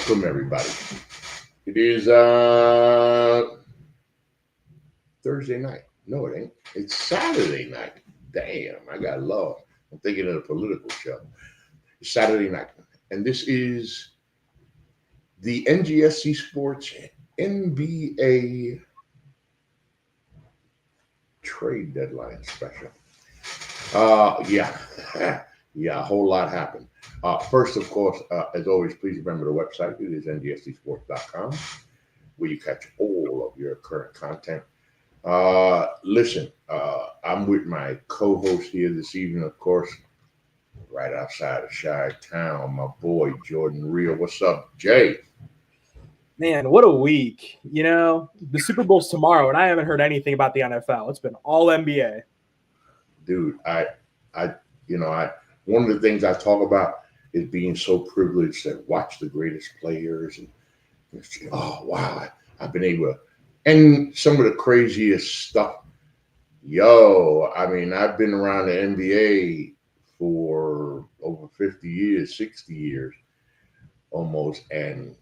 Welcome, everybody. It is Thursday night. No, it ain't. It's Saturday night. Damn, I got lost. I'm thinking of a political show. It's Saturday night. And this is the NGSC Sports NBA trade deadline special. Yeah, yeah, a whole lot happened. First, of course, as always, please remember the website. It is ngscsports.com, where you catch all of your current content. Listen, I'm with my co-host here this evening, of course, right outside of Chi-Town, my boy Jordan Real. What's up, Jay? Man, what a week. You know, the Super Bowl's tomorrow, and I haven't heard anything about the NFL. It's been all NBA. Dude, one of the things I talk about is being so privileged to watch the greatest players, and oh wow, I've been able to, and some of the craziest stuff. Yo, I mean, I've been around the NBA for over 50 years, 60 years almost, and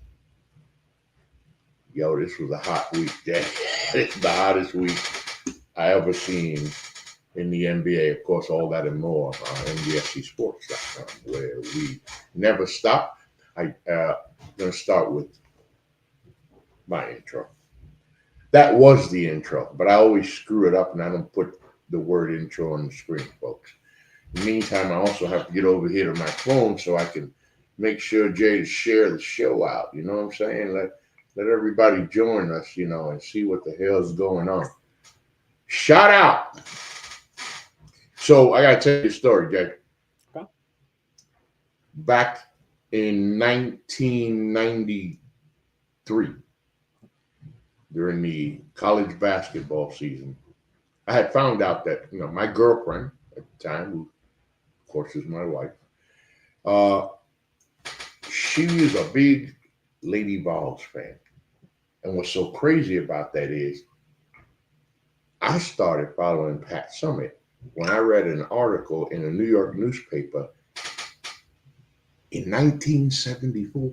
yo, this was a hot week. It's the hottest week I ever seen in the NBA. Of course, all that and more on NGSCSports.com, where we never stop. I'm going to start with my intro. That was the intro, but I always screw it up and I don't put the word intro on the screen, folks. In the meantime, I also have to get over here to my phone so I can make sure Jay to share the show out. You know what I'm saying? Let everybody join us, and see what the hell's going on. Shout out. So I got to tell you a story, Jay. Okay. Back in 1993, during the college basketball season, I had found out that, my girlfriend at the time, who of course is my wife, she was a big Lady Vols fan. And what's so crazy about that is I started following Pat Summitt when I read an article in a New York newspaper in 1974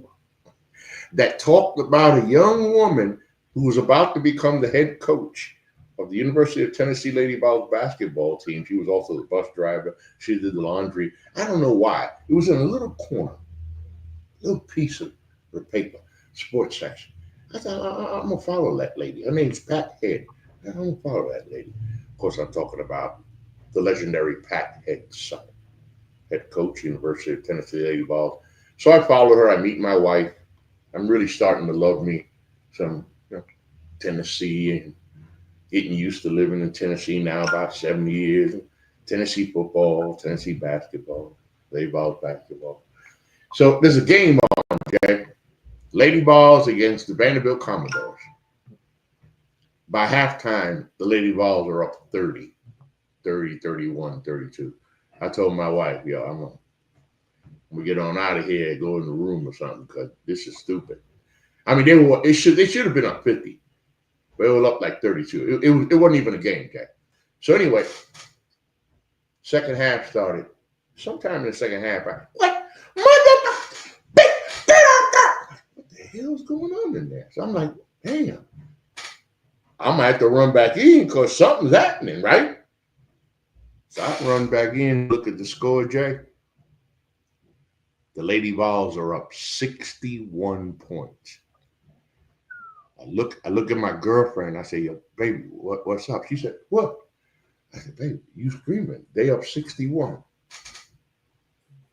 that talked about a young woman who was about to become the head coach of the University of Tennessee Lady Vols basketball team. She was also the bus driver. She did the laundry. I don't know why. It was in a little corner, a little piece of the paper, sports section. I thought, I'm going to follow that lady. Her name's Pat Head. I'm going to follow that lady. Of course, I'm talking about the legendary Pat Head son, head coach, University of Tennessee Lady Vols. So I follow her. I meet my wife. I'm really starting to love me some Tennessee and getting used to living in Tennessee now about 7 years. Tennessee football, Tennessee basketball, Lady Vols basketball. So there's a game on, okay? Lady Vols against the Vanderbilt Commodores. By halftime, the Lady Vols are up 30, 31, 32. I told my wife, I'm going to get on out of here, go in the room or something, because this is stupid. I mean, they should have been up 50. But it was up like 32. It wasn't even a game, Jack. So anyway, second half started. Sometime in the second half, what the hell's going on in there? So I'm like, damn, I'm gonna have to run back in because something's happening, right? So I run back in, look at the score, Jay. The Lady Vols are up 61 points. I look at my girlfriend. I say, yo, baby, what's up? She said, what? I said, baby, you screaming. They up 61.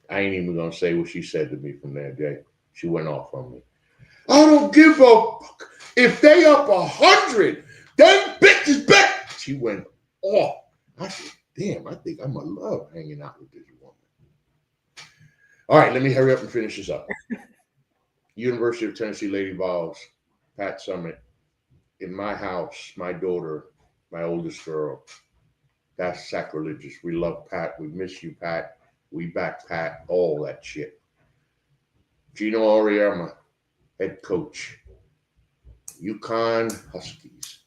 I ain't even going to say what she said to me from that day. She went off on me. I don't give a fuck. If they up 100, them bitches back. She went off. I said, damn, I think I'm going to love hanging out with this woman. All right, let me hurry up and finish this up. University of Tennessee Lady Vols, Pat Summitt, in my house, my daughter, my oldest girl. That's sacrilegious. We love Pat. We miss you, Pat. We back Pat, all that shit. Gino Auriemma, head coach. UConn Huskies,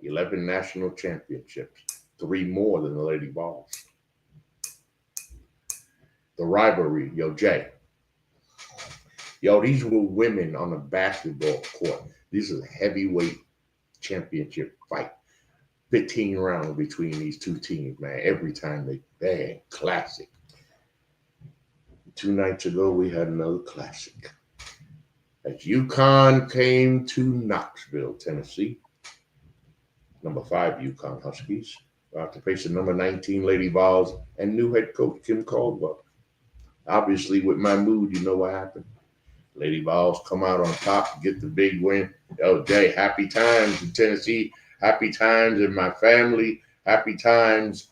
11 national championships, 3 more than the Lady Vols. The rivalry, yo, Jay. Yo, these were women on a basketball court. These are heavyweight championship fight. 15 rounds between these two teams, man. Every time they bang, classic. 2 nights ago, we had another classic. As UConn came to Knoxville, Tennessee, number 5 UConn Huskies, about to face the number 19 Lady Vols and new head coach Kim Caldwell. Obviously, with my mood, you know what happened. Lady Vols come out on top, get the big win. Oh, Jay, happy times in Tennessee, happy times in my family, happy times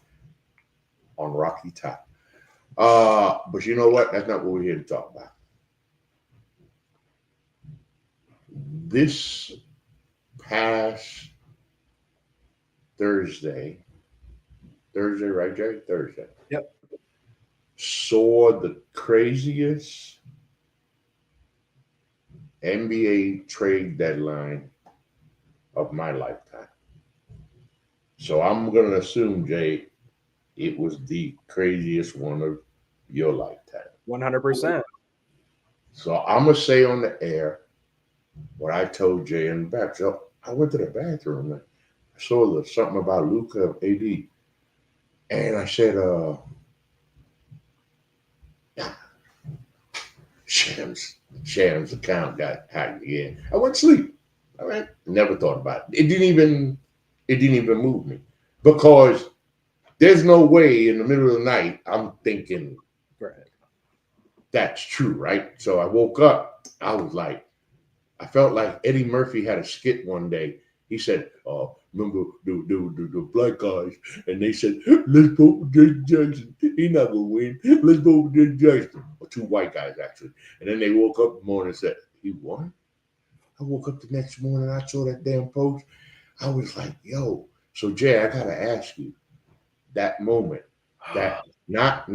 on Rocky Top. But you know what? That's not what we're here to talk about. This past Thursday, right, Jay? Thursday. Yep. Saw the craziest NBA trade deadline of my lifetime. So I'm going to assume, Jay, it was the craziest one of your lifetime. 100%. So I'm going to say on the air what I told Jay in the back. So I went to the bathroom and I saw something about Luka AD. And I said, Sham's account got hacked again. I went to sleep. I never thought about it. It didn't even move me. Because there's no way in the middle of the night I'm thinking that's true, right? So I woke up, I was like, I felt like Eddie Murphy had a skit one day. He said, remember the black guys, and they said, let's vote for Jason Jackson. He's not gonna win. Let's vote for Jason Jackson. Or 2 white guys actually. And then they woke up in the morning and said, he won? I woke up the next morning, I saw that damn post. I was like, yo. So Jay, I gotta ask you, that moment, that not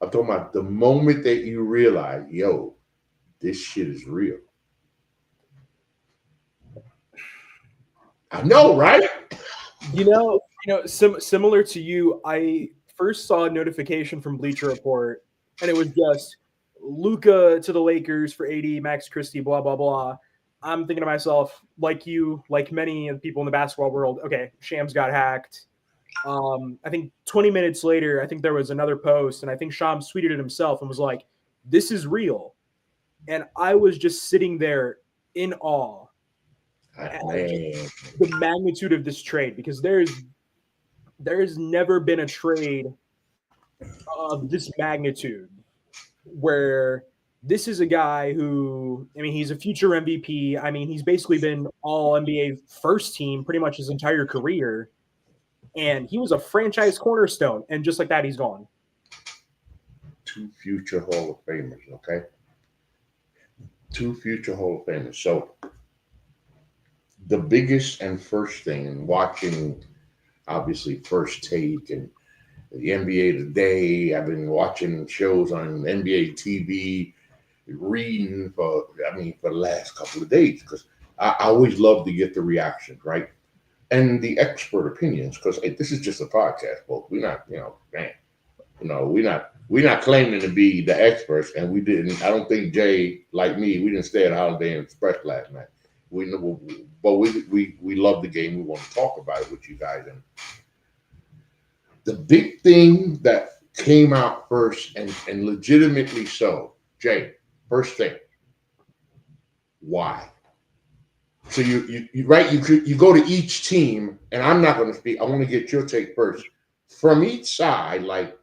I'm talking about the moment that you realize, yo, this shit is real. I know, right? Similar to you, I first saw a notification from Bleacher Report, and it was just Luka to the Lakers for AD, Max Christie, blah, blah, blah. I'm thinking to myself, like you, like many of the people in the basketball world, okay, Shams got hacked. I think 20 minutes later, I think there was another post, and I think Shams tweeted it himself and was like, this is real. And I was just sitting there in awe at the magnitude of this trade, because there's never been a trade of this magnitude where this is a guy who, I mean, he's a future MVP. I mean, he's basically been all NBA first team pretty much his entire career. And he was a franchise cornerstone. And just like that, he's gone. 2 future Hall of Famers, okay? 2 future Hall of Famers. So the biggest and first thing in watching, obviously, First Take and the NBA Today, I've been watching shows on NBA TV, reading for the last couple of days, because I always love to get the reactions, right? And the expert opinions, because this is just a podcast, folks. We're not, we're not claiming to be the experts, and we didn't. I don't think Jay, like me, we didn't stay at Holiday Inn Express last night. We love the game. We want to talk about it with you guys. And the big thing that came out first, and legitimately so, Jay, first thing, why? So you go to each team, and I'm not going to speak. I want to get your take first from each side. Like,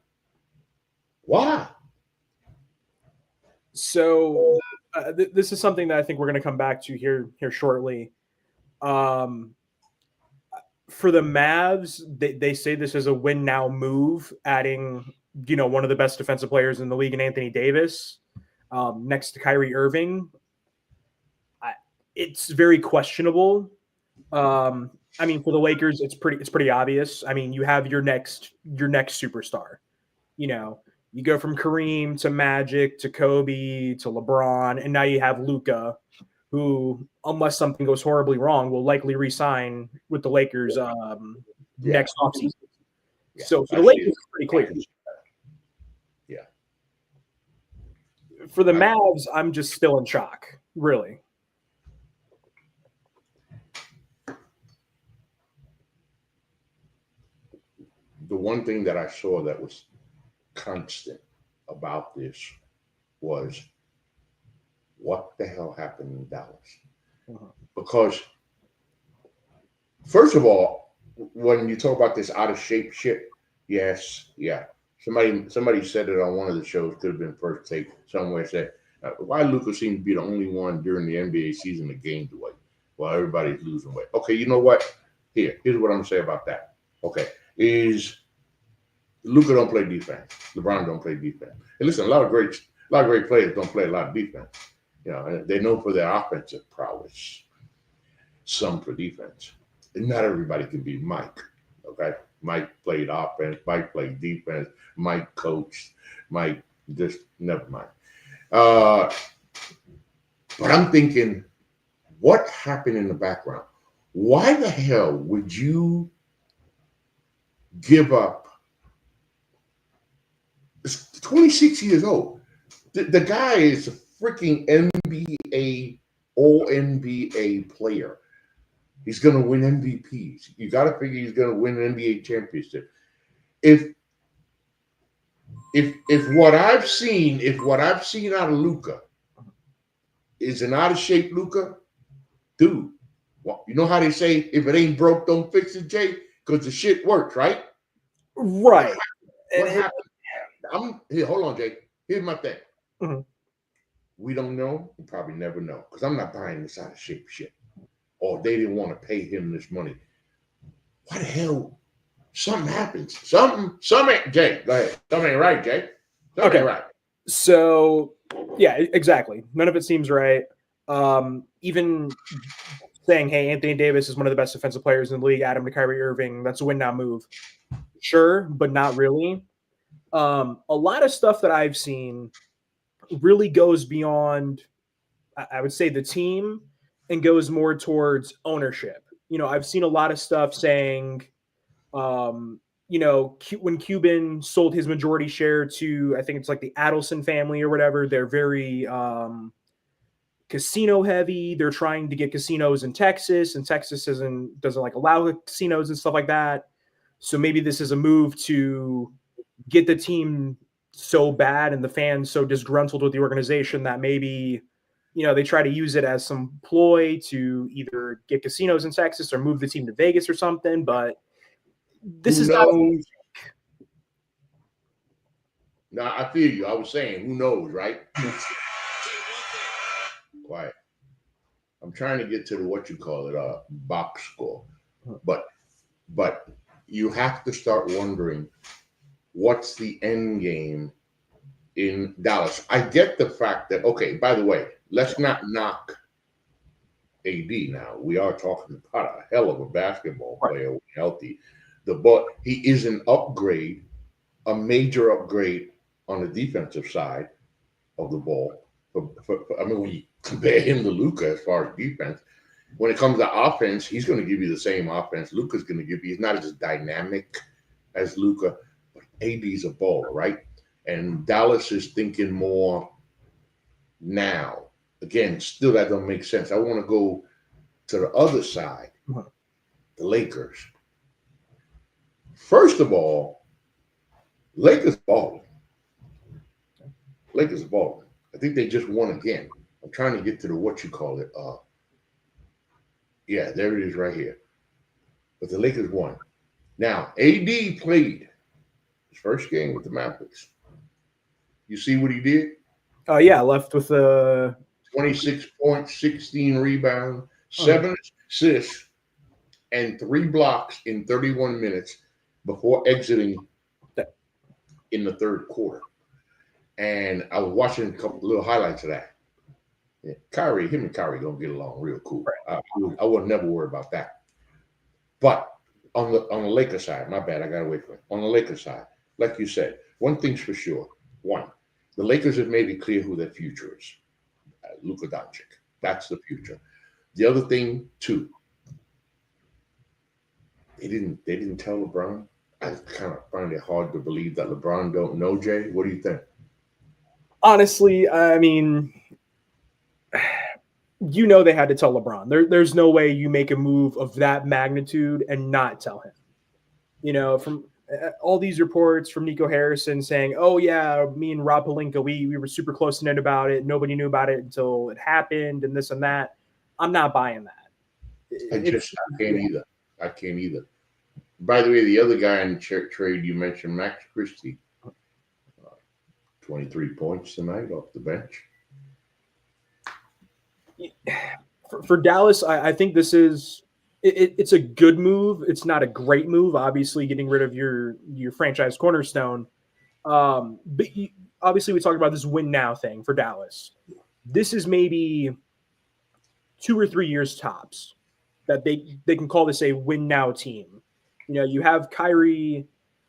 why? So this is something that I think we're going to come back to here shortly. For the Mavs, they say this is a win now move, adding one of the best defensive players in the league in Anthony Davis, next to Kyrie Irving. It's very questionable. I mean, for the Lakers, it's pretty obvious. I mean, you have your next superstar. You go from Kareem to Magic to Kobe to LeBron, and now you have Luka, who, unless something goes horribly wrong, will likely re-sign with the Lakers next offseason. Yeah. So for the Lakers, it's pretty clear. Yeah. For the Mavs, I'm just still in shock, really. The one thing that I saw that was constant about this was what the hell happened in Dallas? Because first of all, when you talk about this out of shape shit, yes, yeah. Somebody said it on one of the shows, could have been First Take, somewhere said, why Luka seems to be the only one during the NBA season that gained weight while everybody's losing weight. Okay, you know what? Here's what I'm gonna say about that. Okay, is Luka don't play defense. LeBron don't play defense. And listen, a lot of great players don't play a lot of defense. You know, they know for their offensive prowess, some for defense. And not everybody can be Mike. Okay, Mike played offense. Mike played defense. Mike coached. Mike just never mind. But I'm thinking, what happened in the background? Why the hell would you give up? It's 26 years old. The guy is a freaking NBA, all NBA player. He's going to win MVPs. You got to figure he's going to win an NBA championship. If what I've seen out of Luka is an out of shape Luka, dude. Well, you know how they say if it ain't broke, don't fix it, Jay, because the shit works, right? Right. What happened? Here, hold on, Jay. Here's my thing. Mm-hmm. We don't know. We probably never know because I'm not buying this out of shape shit. Or they didn't want to pay him this money. Why the hell? Something happens. Something ain't, Jay. Go ahead. Something ain't right, Jay. Something ain't right. So, yeah, exactly. None of it seems right. Even saying, hey, Anthony Davis is one of the best defensive players in the league, add him to Kyrie Irving, that's a win now move. Sure, but not really. A lot of stuff that I've seen really goes beyond, I would say, the team and goes more towards ownership. You know, I've seen a lot of stuff saying, you know, when Cuban sold his majority share to, I think it's like the Adelson family or whatever, they're very casino heavy. They're trying to get casinos in Texas, and Texas doesn't like allow casinos and stuff like that. So maybe this is a move to get the team so bad and the fans so disgruntled with the organization that maybe, you know, they try to use it as some ploy to either get casinos in Texas or move the team to Vegas or something. But this is not. No, I feel you. I was saying, who knows, right? Quiet. I'm trying to get to the what you call it, box score, but you have to start wondering what's the end game in Dallas. I get the fact that, okay, by the way, let's not knock AD now. We are talking about a hell of a basketball player, healthy. But he is an upgrade, a major upgrade on the defensive side of the ball. I mean, when you compare him to Luka as far as defense, when it comes to offense, he's going to give you the same offense Luka's going to give you. He's not as dynamic as Luka, but AD's a baller, right? And Dallas is thinking more now. Again, still that don't make sense. I want to go to the other side, the Lakers. First of all, Lakers balling. Lakers balling. I think they just won again. I'm trying to get to the what you call it. Yeah, there it is right here. But the Lakers won. Now, AD played his first game with the Mavericks. You see what he did? Yeah, left with 26 points, 16 rebounds, 7 assists, and 3 blocks in 31 minutes before exiting in the third quarter. And I was watching a couple little highlights of that. Yeah, him and Kyrie gonna get along real cool. I would never worry about that. But on the Lakers side, my bad, I got away from it. On the Lakers side, like you said, one thing's for sure. One, the Lakers have made it clear who their future is. Luka Doncic. That's the future. The other thing, too, they didn't tell LeBron. I kind of find it hard to believe that LeBron don't know, Jay. What do you think? Honestly, I mean, they had to tell LeBron. There's no way you make a move of that magnitude and not tell him. From all these reports from Nico Harrison saying, "Oh yeah, me and Rob Pelinka, we were super close knit about it. Nobody knew about it until it happened, and this and that." I'm not buying that. I can't either. I can't either. By the way, the other guy in the trade you mentioned, Max Christie, 23 points tonight off the bench. For Dallas, I think this is it's a good move. It's not a great move, obviously, getting rid of your franchise cornerstone. But obviously, we talked about this win now thing for Dallas. This is maybe 2 or 3 years tops that they can call this a win now team. You have Kyrie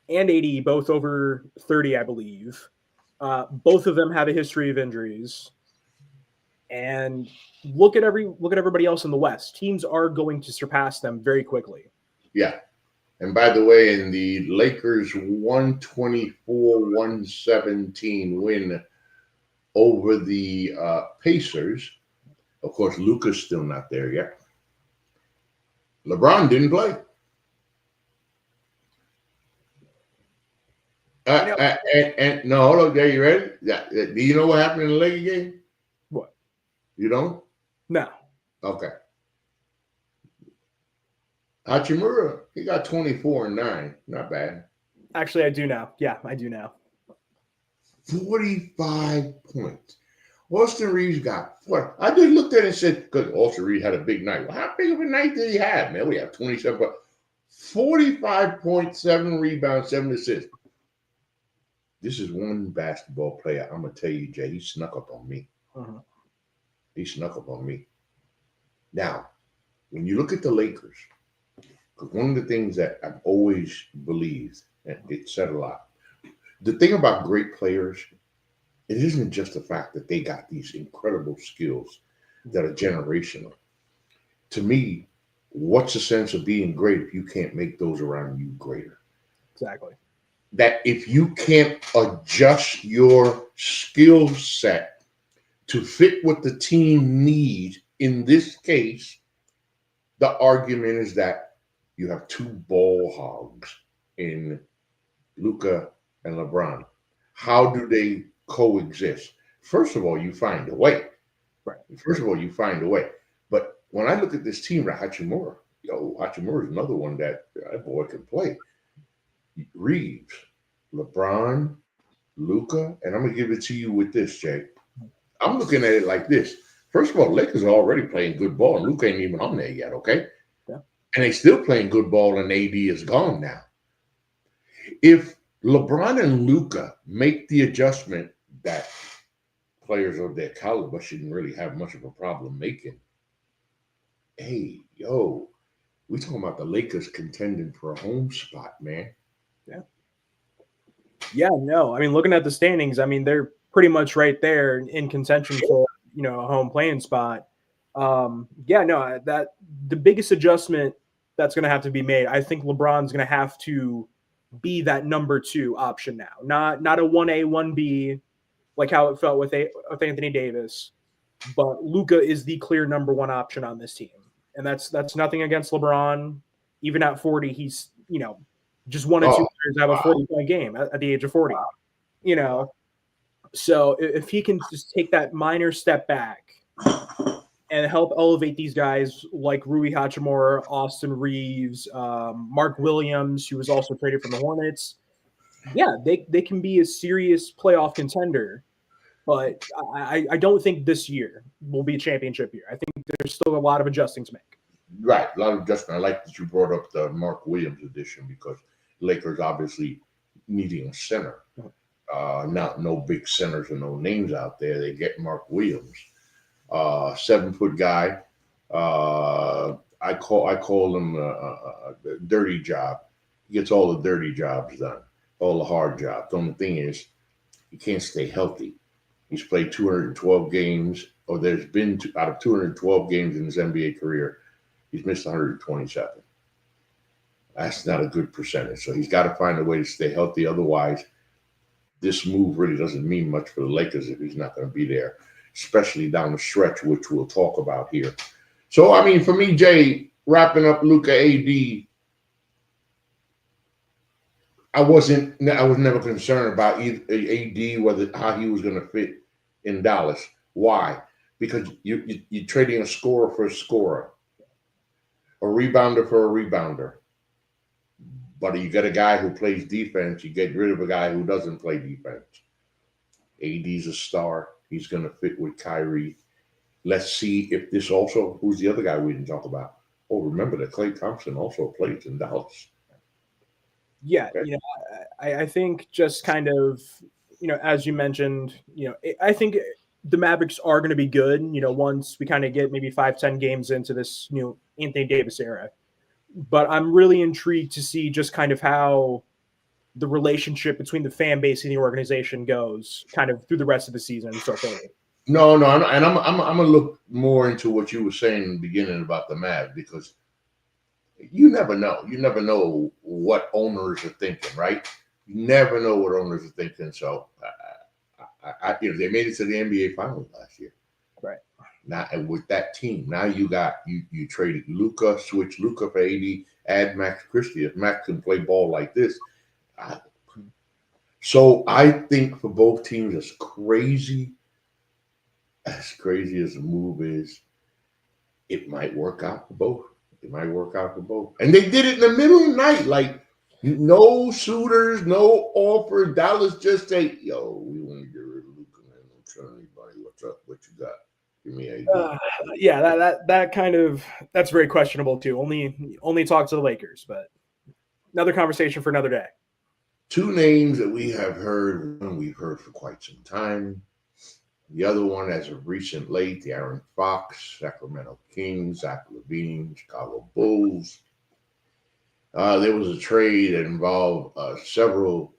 and AD both over 30, I believe. Both of them have a history of injuries. And look at everybody else in the West. Teams are going to surpass them very quickly. Yeah. And by the way, in the Lakers 124-117 win over the Pacers, of course, Luka's still not there yet. LeBron didn't play. And no, hold on, there you ready? Yeah. Do you know what happened in the Lakers game? What? You don't? No. Okay. Hachimura, he got 24 and 9. Not bad. Actually, I do now. Yeah, I do now. 45 points. Austin Reeves got what? I just looked at it and said, because Austin Reeves had a big night. Well, how big of a night did he have, man? We have 27, but 45.7 rebounds, 7 assists. This is one basketball player. I'm going to tell you, Jay, he snuck up on me. Uh-huh. He snuck up on me. Now, when you look at the Lakers, because one of the things that I've always believed, and it said a lot, the thing about great players, it isn't just the fact that they got these incredible skills that are generational. To me, what's the sense of being great if you can't make those around you greater? Exactly. That if you can't adjust your skill set to fit what the team needs, in this case, the argument is that you have two ball hogs in Luka and LeBron. How do they coexist? First of all, you find a way. Right. First of all, you find a way. But when I look at this team, Hachimura is another one that boy can play. Reeves, LeBron, Luka, and I'm going to give it to you with this, Jay. I'm looking at it like this. First of all, Lakers are already playing good ball, and Luka ain't even on there yet, okay? Yeah. And they still playing good ball, and AD is gone now. If LeBron and Luka make the adjustment that players of their caliber shouldn't really have much of a problem making, hey, yo, we talking about the Lakers contending for a home spot, man. Yeah. Yeah, no. I mean, looking at the standings, I mean, they're pretty much right there in contention for, a home playing spot. That the biggest adjustment that's going to have to be made, I think LeBron's going to have to be that number 2 option now. Not a 1A, 1B, like how it felt with Anthony Davis, but Luka is the clear number 1 option on this team. And that's nothing against LeBron. Even at 40, he's, just 1 or 2 years have a 40-point game at the age of 40. So if he can just take that minor step back and help elevate these guys like Rui Hachimura, Austin Reeves, Mark Williams, who was also traded from the Hornets, yeah, they can be a serious playoff contender. But I don't think this year will be a championship year. I think there's still a lot of adjusting to make. Right, a lot of adjustment. I like that you brought up the Mark Williams edition because Lakers obviously needing a center. No big centers and no names out there. They get Mark Williams, 7-foot guy. I call him a dirty job. He gets all the dirty jobs done, all the hard jobs. The only thing is, he can't stay healthy. He's played 212 games, or there's been out of 212 games in his NBA career, he's missed 127. That's not a good percentage. So he's got to find a way to stay healthy. Otherwise, this move really doesn't mean much for the Lakers if he's not going to be there, especially down the stretch, which we'll talk about here. So, I mean, for me, Jay, wrapping up Luka AD, I was never concerned about AD, whether how he was going to fit in Dallas. Why? Because you're trading a scorer for a scorer, a rebounder for a rebounder. But you get a guy who plays defense, you get rid of a guy who doesn't play defense. AD's a star. He's going to fit with Kyrie. Let's see if this also, who's the other guy we didn't talk about? Oh, remember that Klay Thompson also plays in Dallas. Yeah, okay. I think just kind of, as you mentioned, I think the Mavericks are going to be good, once we kind of get maybe 5-10 games into this new Anthony Davis era. But I'm really intrigued to see just kind of how the relationship between the fan base and the organization goes kind of through the rest of the season so far. No, and I'm gonna look more into what you were saying in the beginning about the Mavs, because you never know. You never know what owners are thinking, right? You never know what owners are thinking. So, they made it to the NBA Finals last year, right? Now, and with that team, now you traded Luka, switch Luka for AD, add Max Christie. If Max can play ball like this, so I think for both teams, as crazy as the move is, it might work out for both. And they did it in the middle of the night, like no suitors, no offer. Dallas just say, "Yo, we want to get rid of Luka, man. Don't tell anybody. What's up? What you got? Give me AD." Yeah, that kind of, that's very questionable too. Only talk to the Lakers, but another conversation for another day. Two names that we have heard, one we've heard for quite some time. The other one, as of recent late, the Aaron Fox, Sacramento Kings, Zach LaVine, Chicago Bulls. There was a trade that involved several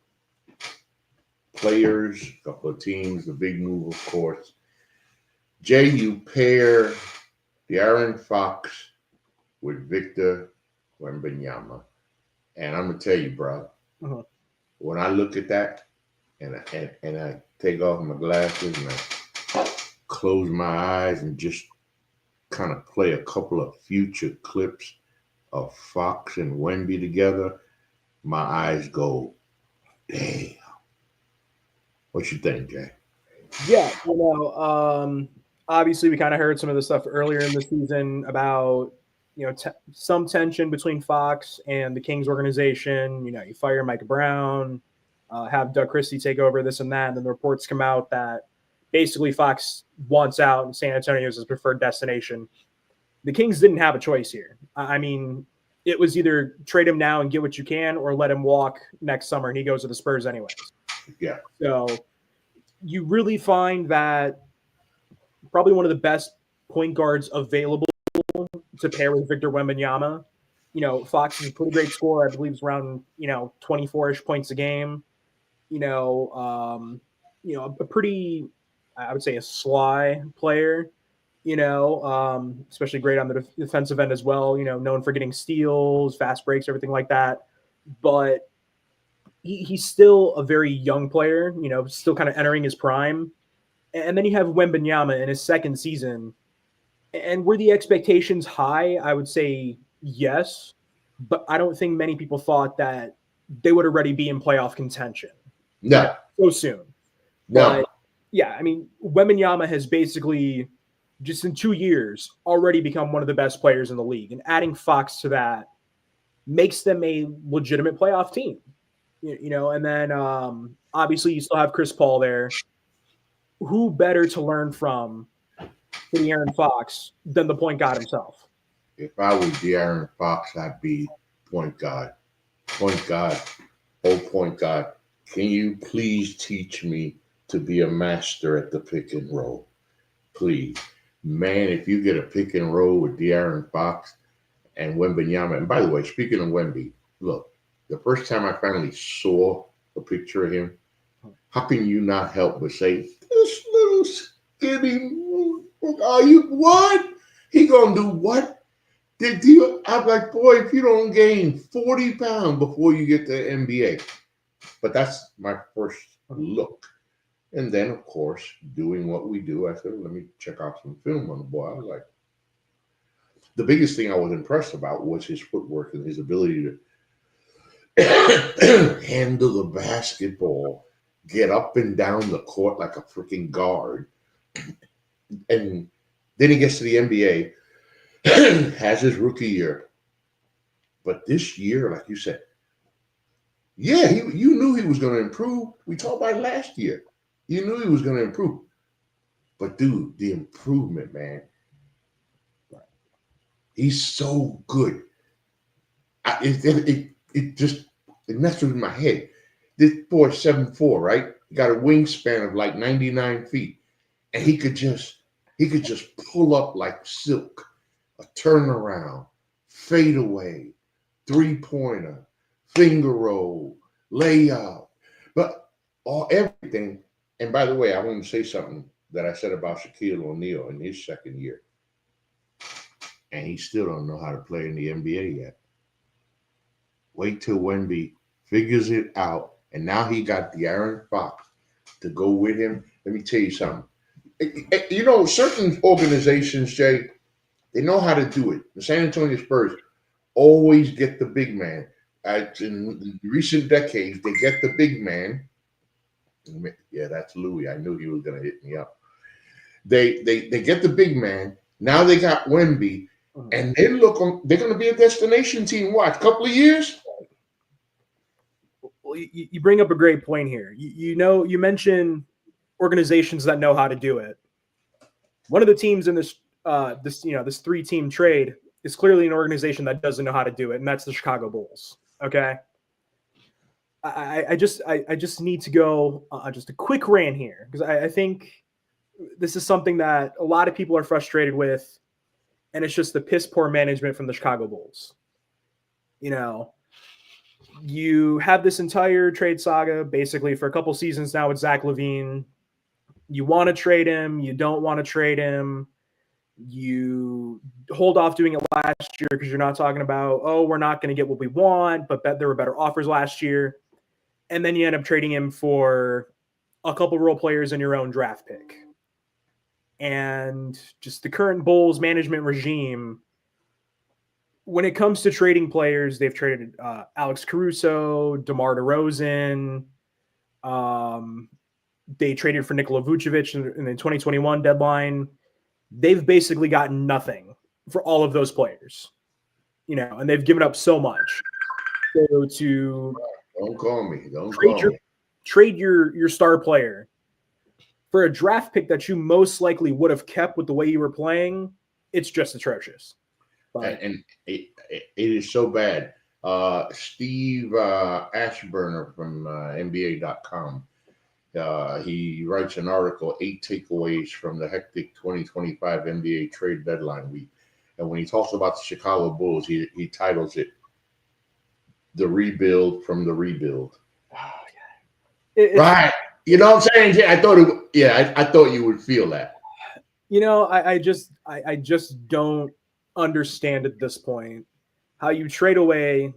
players, a couple of teams. The big move, of course. Jay, you pair the Aaron Fox with Victor Wembanyama. And I'm going to tell you, bro, when I look at that and I take off my glasses and I close my eyes and just kind of play a couple of future clips of Fox and Wemby together, my eyes go, damn. What you think, Jay? Yeah, obviously we kind of heard some of the stuff earlier in the season about, some tension between Fox and the Kings organization. You fire Mike Brown, have Doug Christie take over, this and that. And then the reports come out that basically Fox wants out and San Antonio is his preferred destination. The Kings didn't have a choice here. I mean, it was either trade him now and get what you can, or let him walk next summer and he goes to the Spurs anyways. Yeah. So you really find that probably one of the best point guards available to pair with Victor Wembanyama. Fox is a pretty great scorer. I believe it's around, 24-ish points a game. A pretty, I would say, a sly player, especially great on the defensive end as well, known for getting steals, fast breaks, everything like that. But he's still a very young player, still kind of entering his prime. And then you have Wembanyama in his second season. And were the expectations high? I would say yes. But I don't think many people thought that they would already be in playoff contention. No. So soon. No. But, yeah, I mean, Wembanyama has basically, just in 2 years, already become one of the best players in the league. And adding Fox to that makes them a legitimate playoff team. And then obviously you still have Chris Paul there. Who better to learn from Aaron Fox than the point guard himself? If I was De'Aaron Fox, I'd be point guard. Point guard. Oh, point guard. Can you please teach me to be a master at the pick and roll? Please. Man, if you get a pick and roll with De'Aaron Fox and Wembanyama, and by the way, speaking of Wemby, look, the first time I finally saw a picture of him, how can you not help but say, this little skinny, are you what? He gonna do what? I'm like, boy, if you don't gain 40 pounds before you get to the NBA. But that's my first look. And then, of course, doing what we do, I said, let me check out some film on the boy. I was like, the biggest thing I was impressed about was his footwork and his ability to handle the basketball, get up and down the court like a freaking guard. And then he gets to the NBA, has his rookie year. But this year, like you said, yeah, you knew he was going to improve. We talked about it last year. You knew he was going to improve. But, dude, the improvement, man. He's so good. It messes with my head. This boy's 7'4", right? He got a wingspan of like 99 feet. And he could just pull up like silk. A turnaround, fade away, three-pointer, finger roll, layup, but everything. And by the way, I want to say something that I said about Shaquille O'Neal in his second year. And he still don't know how to play in the NBA yet. Wait till Wemby figures it out. And now he got De'Aaron Fox to go with him. Let me tell you something. You know, certain organizations, Jay, they know how to do it. The San Antonio Spurs always get the big man. In recent decades, they get the big man. Yeah, that's Louis. I knew he was going to hit me up. They get the big man. Now they got Wemby, and they're going to be a destination team. What, a couple of years? Well, you bring up a great point here. You mentioned organizations that know how to do it. One of the teams in this 3-team trade is clearly an organization that doesn't know how to do it, and that's the Chicago Bulls. Okay. I just need to go just a quick rant here because I think this is something that a lot of people are frustrated with, and it's just the piss poor management from the Chicago Bulls. You know, you have this entire trade saga basically for a couple seasons now with Zach LaVine. You want to trade him, you don't want to trade him. You hold off doing it last year because you're not talking about, we're not going to get what we want, but there were better offers last year. And then you end up trading him for a couple role players in your own draft pick. And just the current Bulls management regime, when it comes to trading players, they've traded Alex Caruso, DeMar DeRozan. They traded for Nikola Vucevic in the 2021 deadline. They've basically gotten nothing for all of those players, and they've given up so much. So to don't call me. Trade your star player for a draft pick that you most likely would have kept with the way you were playing, it's just atrocious. But, and it is so bad. Steve Ashburner from NBA.com. He writes an article, 8 takeaways from the hectic 2025 NBA trade deadline week. And when he talks about the Chicago Bulls, he titles it The Rebuild from the Rebuild. Oh, yeah. Right. You know what I'm saying? I thought you would feel that. I just don't understand at this point how you trade away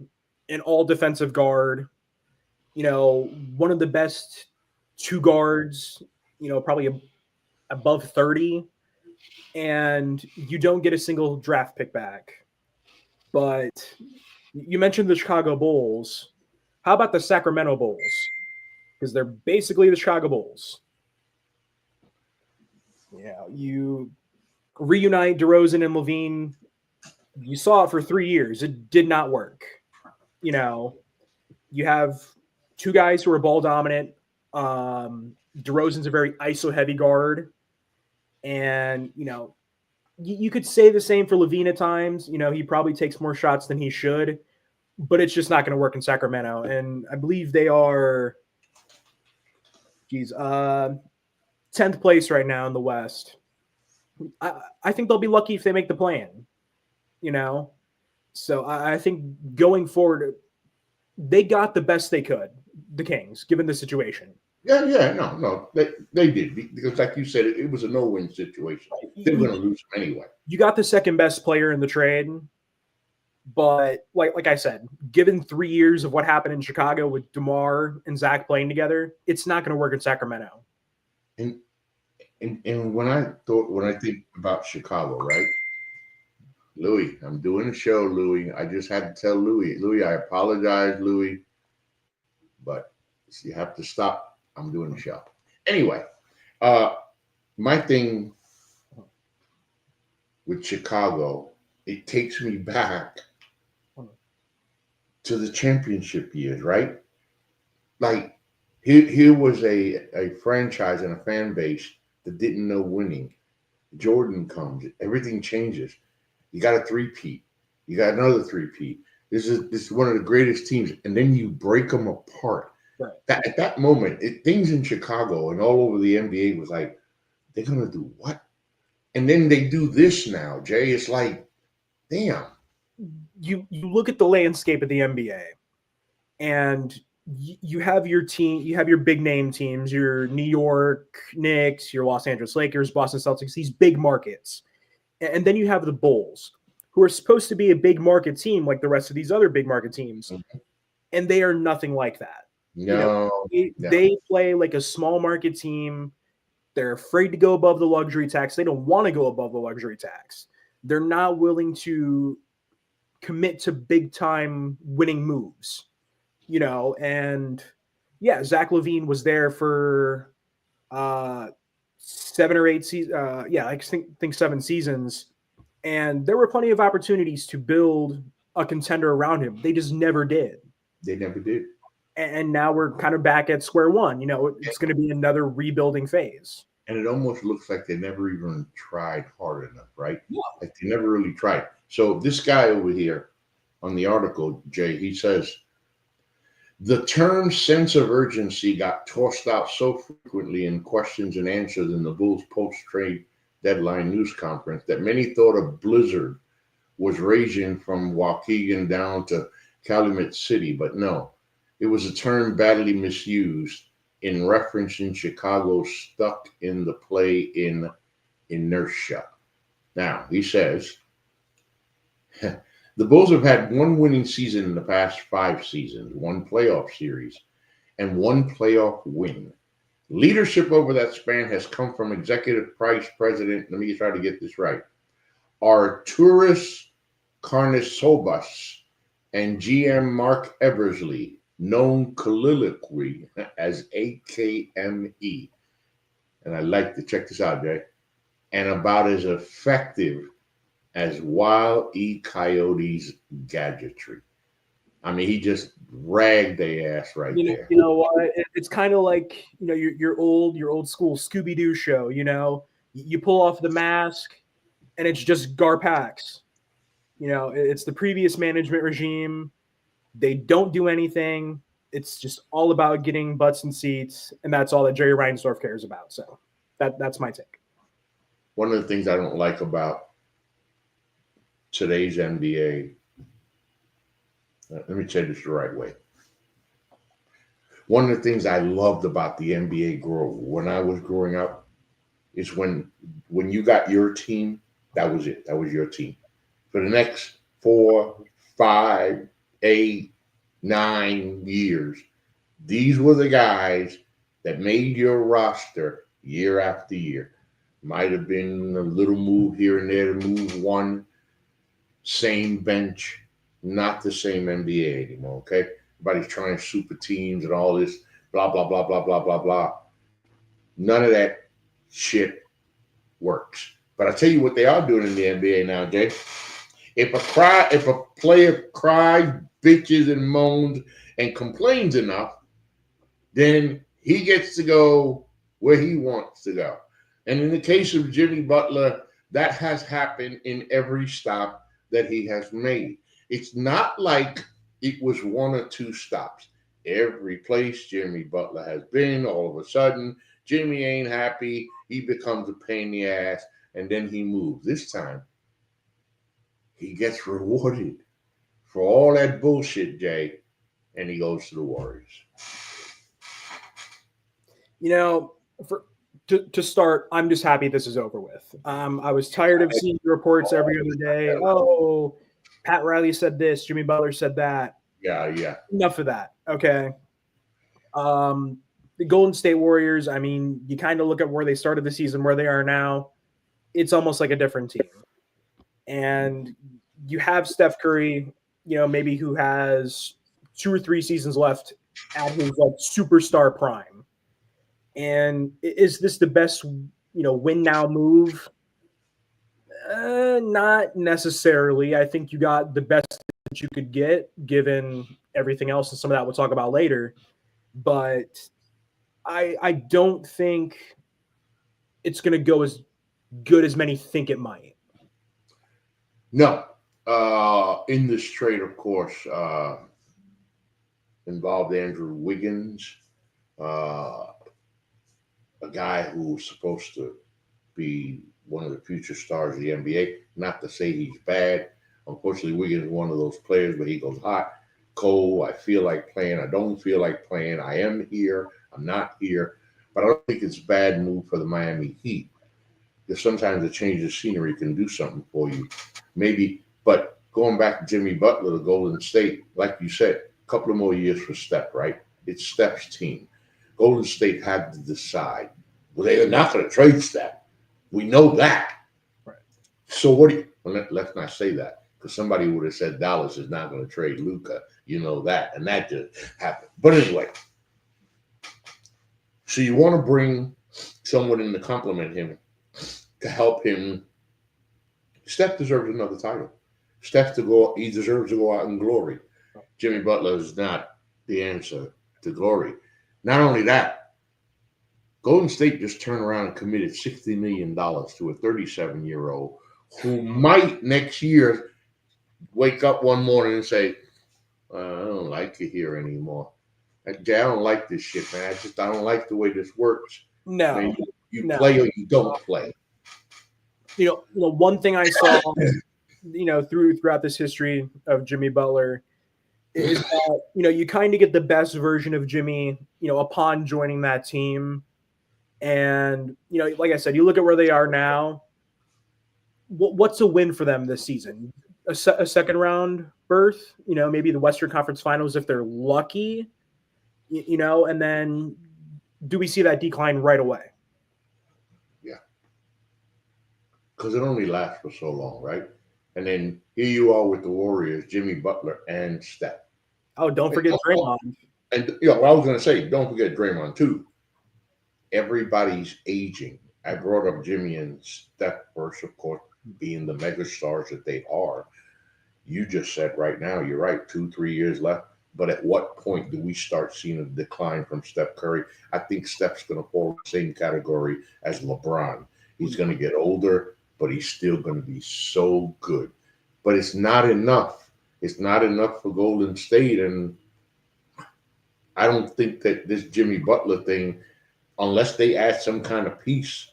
an all defensive guard, one of the best two guards, probably above 30, and you don't get a single draft pick back. But you mentioned the Chicago Bulls. How about the Sacramento Bulls? Because they're basically the Chicago Bulls. You reunite DeRozan and LaVine. You saw it for 3 years. It did not work. You have two guys who are ball dominant. DeRozan's a very ISO heavy guard. And, you could say the same for LaVine at times. He probably takes more shots than he should, but it's just not going to work in Sacramento. And I believe they are, 10th place right now in the West. I think they'll be lucky if they make the play-in, So I think going forward, they got the best they could, the Kings, given the situation. No, they did, because like you said, it was a no-win situation. They were going to lose them anyway. You got the second best player in the trade. But like I said, given 3 years of what happened in Chicago with DeMar and Zach playing together, it's not going to work in Sacramento. And when I think about Chicago, right? Louis, I'm doing a show, Louis. I just had to tell Louis, I apologize, Louis, but you have to stop. I'm doing a show. Anyway, my thing with Chicago, it takes me back to the championship years, right? Like here was a franchise and a fan base that didn't know winning. Jordan comes, everything changes. You got a three-peat. You got another three-peat. This is one of the greatest teams, and then you break them apart. Right. At that moment, things in Chicago and all over the NBA was like, they're gonna do what? And then they do this now, Jay. It's like, damn. You look at the landscape of the NBA, and you have your team, you have your big name teams, your New York Knicks, your Los Angeles Lakers, Boston Celtics, these big markets. And then you have the Bulls, who are supposed to be a big market team like the rest of these other big market teams. Mm-hmm. And they are nothing like that. No, they play like a small market team. They're afraid to go above the luxury tax. They don't want to go above the luxury tax. They're not willing to commit to big time winning moves, and yeah, Zach LaVine was there for 7 or 8 seasons. I think 7 seasons. And there were plenty of opportunities to build a contender around him. They just never did. They never did. And now we're kind of back at square one. It's going to be another rebuilding phase. And it almost looks like they never even tried hard enough, right? Yeah. Like they never really tried. So this guy over here on the article, Jay, he says, the term sense of urgency got tossed out so frequently in questions and answers in the Bulls post-trade deadline news conference that many thought a blizzard was raging from Waukegan down to Calumet City. But no, it was a term badly misused in referencing Chicago stuck in the play in inertia. Now, he says, the Bulls have had one winning season in the past 5 seasons, 1 playoff series, and 1 playoff win. Leadership over that span has come from Executive Vice President, let me try to get this right, Arturas Karnisobas and GM Mark Eversley, known colloquially as AKME. And I like to check this out, Jay. And about as effective as Wild E. Coyote's gadgetry. I mean, he just ragged their ass right there. You know what? It's kind of like your old school Scooby-Doo show. You pull off the mask, and it's just Garpax. It's the previous management regime. They don't do anything. It's just all about getting butts and seats, and that's all that Jerry Reinsdorf cares about. So that's my take. One of the things I don't like about today's NBA, let me say this the right way. One of the things I loved about the NBA when I was growing up is when you got your team, that was it. That was your team. For the next 4, 5, 8, 9 years, these were the guys that made your roster year after year. Might have been a little move here and there to move one, same bench, not the same NBA anymore, okay? Everybody's trying super teams and all this blah, blah, blah, blah, blah, blah, blah. None of that shit works. But I tell you what they are doing in the NBA now, Jay. If a player cries, bitches, and moans and complains enough, then he gets to go where he wants to go. And in the case of Jimmy Butler, that has happened in every stop that he has made. It's not like it was 1 or 2 stops. Every place Jimmy Butler has been, all of a sudden, Jimmy ain't happy. He becomes a pain in the ass, and then he moves. This time, he gets rewarded for all that bullshit, Jay, and he goes to the Warriors. To start, I'm just happy this is over with. I was tired of seeing reports every other day. Oh, Pat Riley said this, Jimmy Butler said that. Yeah. Enough of that. Okay. The Golden State Warriors, I mean, you kind of look at where they started the season, where they are now. It's almost like a different team. And you have Steph Curry, maybe who has 2 or 3 seasons left at his like superstar prime. And is this the best, win now move? Not necessarily. I think you got the best that you could get given everything else, and some of that we'll talk about later. But I don't think it's going to go as good as many think it might. No. In this trade, of course, involved Andrew Wiggins, a guy who's supposed to be one of the future stars of the NBA. Not to say he's bad. Unfortunately, Wiggins is one of those players, but he goes hot, cold. I feel like playing. I don't feel like playing. I am here. I'm not here. But I don't think it's a bad move for the Miami Heat. Because sometimes a change of scenery can do something for you. Maybe, but going back to Jimmy Butler, the Golden State, like you said, a couple of more years for Steph, right? It's Steph's team. Golden State had to decide. Well, they're not going to trade Steph. We know that. Right. So what do you, well, let's not say that, because somebody would have said Dallas is not going to trade Luka. You know that. And that just happened. But anyway, so you want to bring someone in to compliment him, to help him. Steph deserves another title. He deserves to go out in glory. Jimmy Butler is not the answer to glory. Not only that, Golden State just turned around and committed $60 million to a 37-year-old who might next year wake up one morning and say, I don't like it here anymore. I don't like this shit, man. I don't like the way this works. No. Man, you play or you don't play. One thing I saw, throughout this history of Jimmy Butler is that, you kind of get the best version of Jimmy, upon joining that team. And, like I said, you look at where they are now. What's a win for them this season? A second round berth, maybe the Western Conference Finals if they're lucky, and then do we see that decline right away? Yeah. Because it only lasts for so long, right? And then here you are with the Warriors, Jimmy Butler and Steph. Oh, don't forget Draymond. And I was going to say, don't forget Draymond too. Everybody's aging. I brought up Jimmy and Steph first, of course, being the mega stars that they are. You just said right now, you're right, 2-3 years left. But at what point do we start seeing a decline from Steph Curry? I think Steph's going to fall in the same category as LeBron. He's going to get older, but he's still going to be so good. But it's not enough. It's not enough for Golden State. And I don't think that this Jimmy Butler thing, unless they add some kind of piece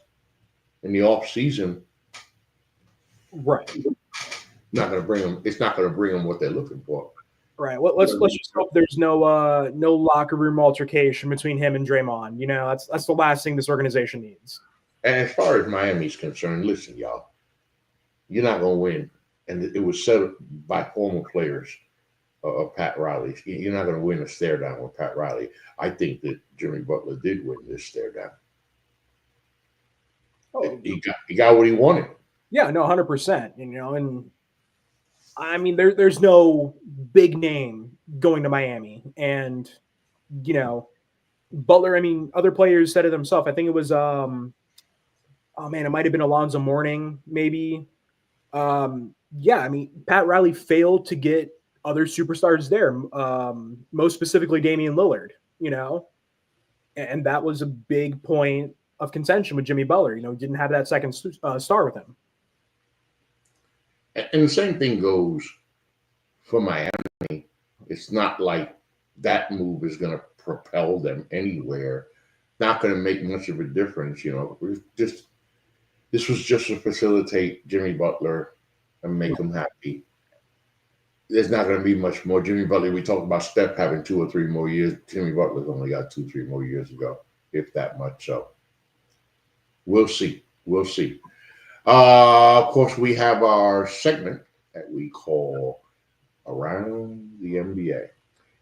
in the offseason, right, not going to bring them. It's not going to bring them what they're looking for. Right. Well, let's just hope there's no locker room altercation between him and Draymond. That's the last thing this organization needs. And as far as Miami's concerned, listen, y'all, you're not going to win. And it was said by former players of Pat Riley, you're not going to win a stare down with Pat Riley. I think that Jimmy Butler did win this stare down. Oh, he got what he wanted. Yeah, no, 100%. And I mean, there's no big name going to Miami, and Butler. I mean, other players said it themselves. I think it was it might have been Alonzo Mourning, maybe. Yeah, I mean, Pat Riley failed to get other superstars there, most specifically Damian Lillard, and that was a big point of contention with Jimmy Butler. Didn't have that second star with him. And the same thing goes for Miami. It's not like that move is going to propel them anywhere. Not going to make much of a difference, This was just to facilitate Jimmy Butler and make him happy. There's not going to be much more. Jimmy Butler, we talked about Steph having 2 or 3 more years. Jimmy Butler's only got 2-3 more years ago, if that much. So we'll see. Of course, we have our segment that we call Around the NBA.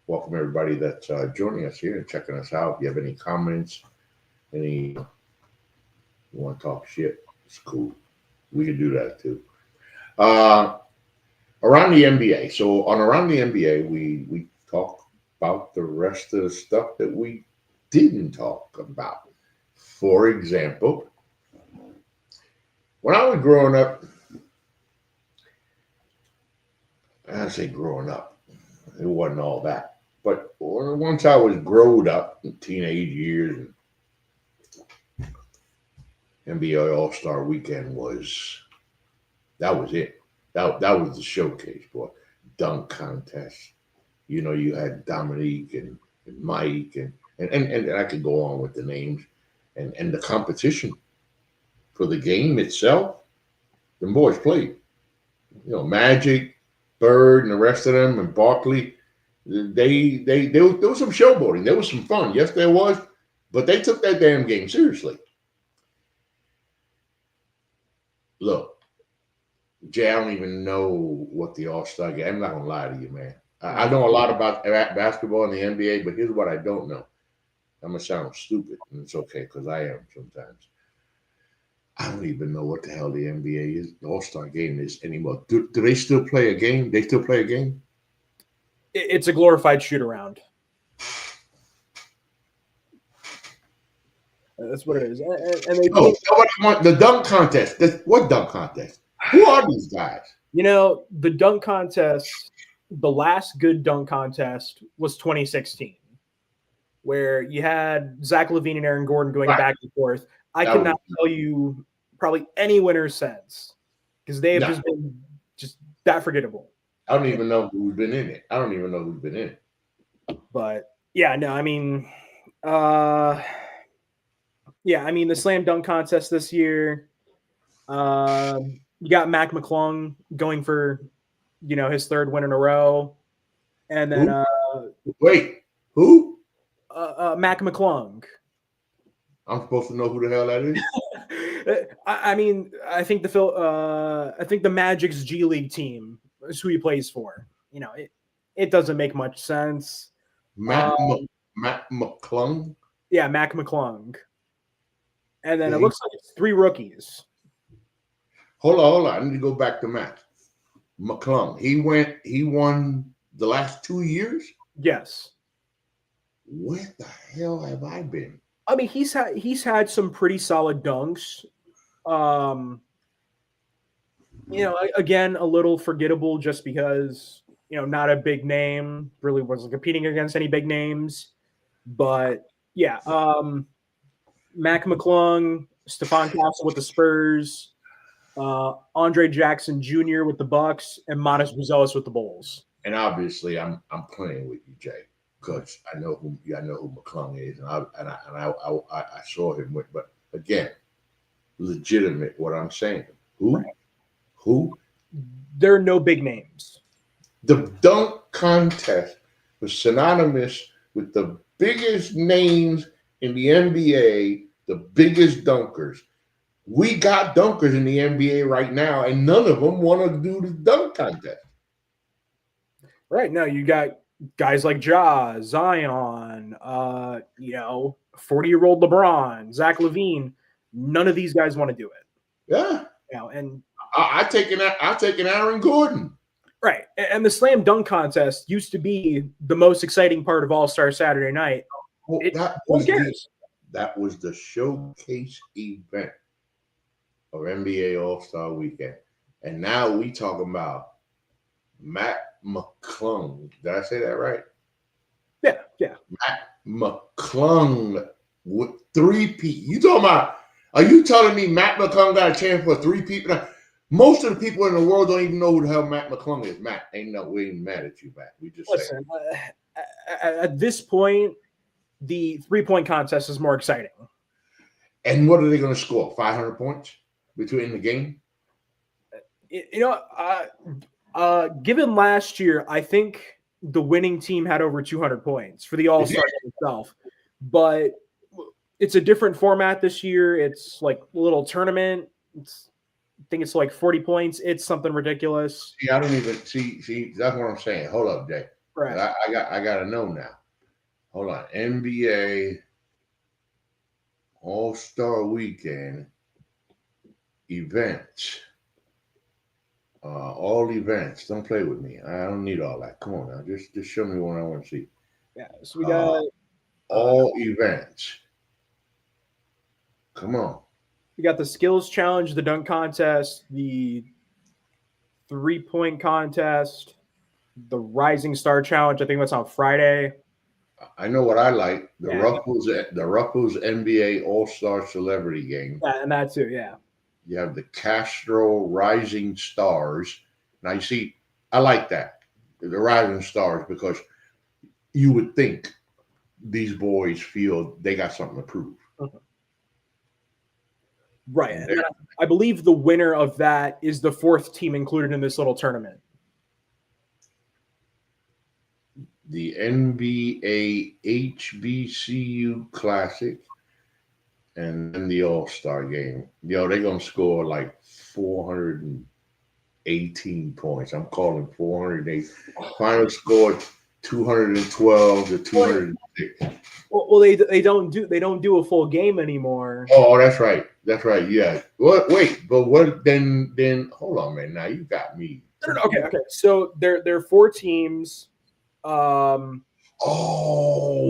Welcome everybody that's joining us here and checking us out. If you have any comments, you want to talk shit, it's cool. We can do that too. Uh, Around the NBA. So on Around the NBA, we talk about the rest of the stuff that we didn't talk about. For example, when I was growing up, I say growing up, it wasn't all that. But once I was growed up in teenage years, NBA All Star Weekend that was it. That was the showcase, boy. Dunk contest. You had Dominique and Mike and I could go on with the names and the competition for the game itself. The boys played. Magic, Bird, and the rest of them, and Barkley. There was some showboating. There was some fun. Yes, there was, but they took that damn game seriously. Look, Jay, I don't even know what the All Star game. I'm not gonna lie to you, man. I know a lot about basketball and the NBA, but here's what I don't know. I'm gonna sound stupid, and it's okay because I am sometimes. I don't even know what the hell the NBA is, the All Star game is anymore. Do they still play a game? They still play a game? It's a glorified shoot around. That's what it is. And they nobody want the dunk contest. What dunk contest? Who are these guys? The dunk contest, the last good dunk contest was 2016, where you had Zach LaVine and Aaron Gordon going back and forth. I cannot tell you probably any winners since, because they have just been just that forgettable. I don't even know who's been in it. But yeah, no, I mean, the slam dunk contest this year. You got Mac McClung going for, his third win in a row, and then who? Mac McClung. I'm supposed to know who the hell that is. I think the Magic's G League team is who he plays for. It doesn't make much sense. Mac McClung. Yeah, Mac McClung. And then it looks like it's 3 rookies. Hold on. I need to go back to Mac McClung. He won the last 2 years? Yes. Where the hell have I been? I mean, he's had some pretty solid dunks. Again, a little forgettable just because, not a big name, really wasn't competing against any big names. But yeah, Mac McClung, Stephon Castle with the Spurs, Andre Jackson Jr. with the Bucks, and Modest Buzelis with the Bulls. And obviously, I'm playing with you, Jay, because I know who McClung is, and I saw him with. But again, legitimate. What I'm saying, who? Right. Who? There are no big names. The dunk contest was synonymous with the biggest names in the NBA, the biggest dunkers. We got dunkers in the NBA right now, and none of them want to do the dunk contest. Right now, you got guys like Ja, Zion, 40-year-old LeBron, Zach LaVine. None of these guys want to do it. Yeah. And I take an Aaron Gordon. Right. And the slam dunk contest used to be the most exciting part of All-Star Saturday night. That was the showcase event of NBA All-Star Weekend. And now we talking about Mac McClung. Did I say that right? Yeah. Mac McClung with 3-peat. Are you telling me Mac McClung got a chance for 3-peat? Most of the people in the world don't even know who the hell Mac McClung is. Matt, we ain't mad at you, Matt. We just listen. At this point, the 3-point contest is more exciting. And what are they going to score? 500 points between the game? Given last year, I think the winning team had over 200 points for the All-Star game itself. But it's a different format this year. It's like a little tournament. It's think it's like 40 points. It's something ridiculous. See, I don't even see. That's what I'm saying. Hold up, Jay. Right. I got to know now. Hold on. NBA All-Star Weekend events. All events. Don't play with me. I don't need all that. Come on now. Just show me what I want to see. Yeah. So we got all events. Come on. we got the skills challenge, the dunk contest, the 3-point contest, the Rising Star Challenge. I think that's on Friday. I know what I like. The Yeah. Ruffles NBA All-Star Celebrity Game. Yeah, and that too, yeah. You have the Castro Rising Stars. Now you see, I like that. The Rising Stars, because you would think these boys feel they got something to prove. Uh-huh. Right. And I believe the winner of that is the 4th team included in this little tournament. The NBA HBCU Classic and then the All-Star Game. They're going to score like 418 points. I'm calling 408. Final score 212 to 206. Well, they don't do a full game anymore. Oh, that's right. That's right. Yeah. What? Wait, but what? Then hold on, man. Now you got me. Okay. So there are 4 teams. Oh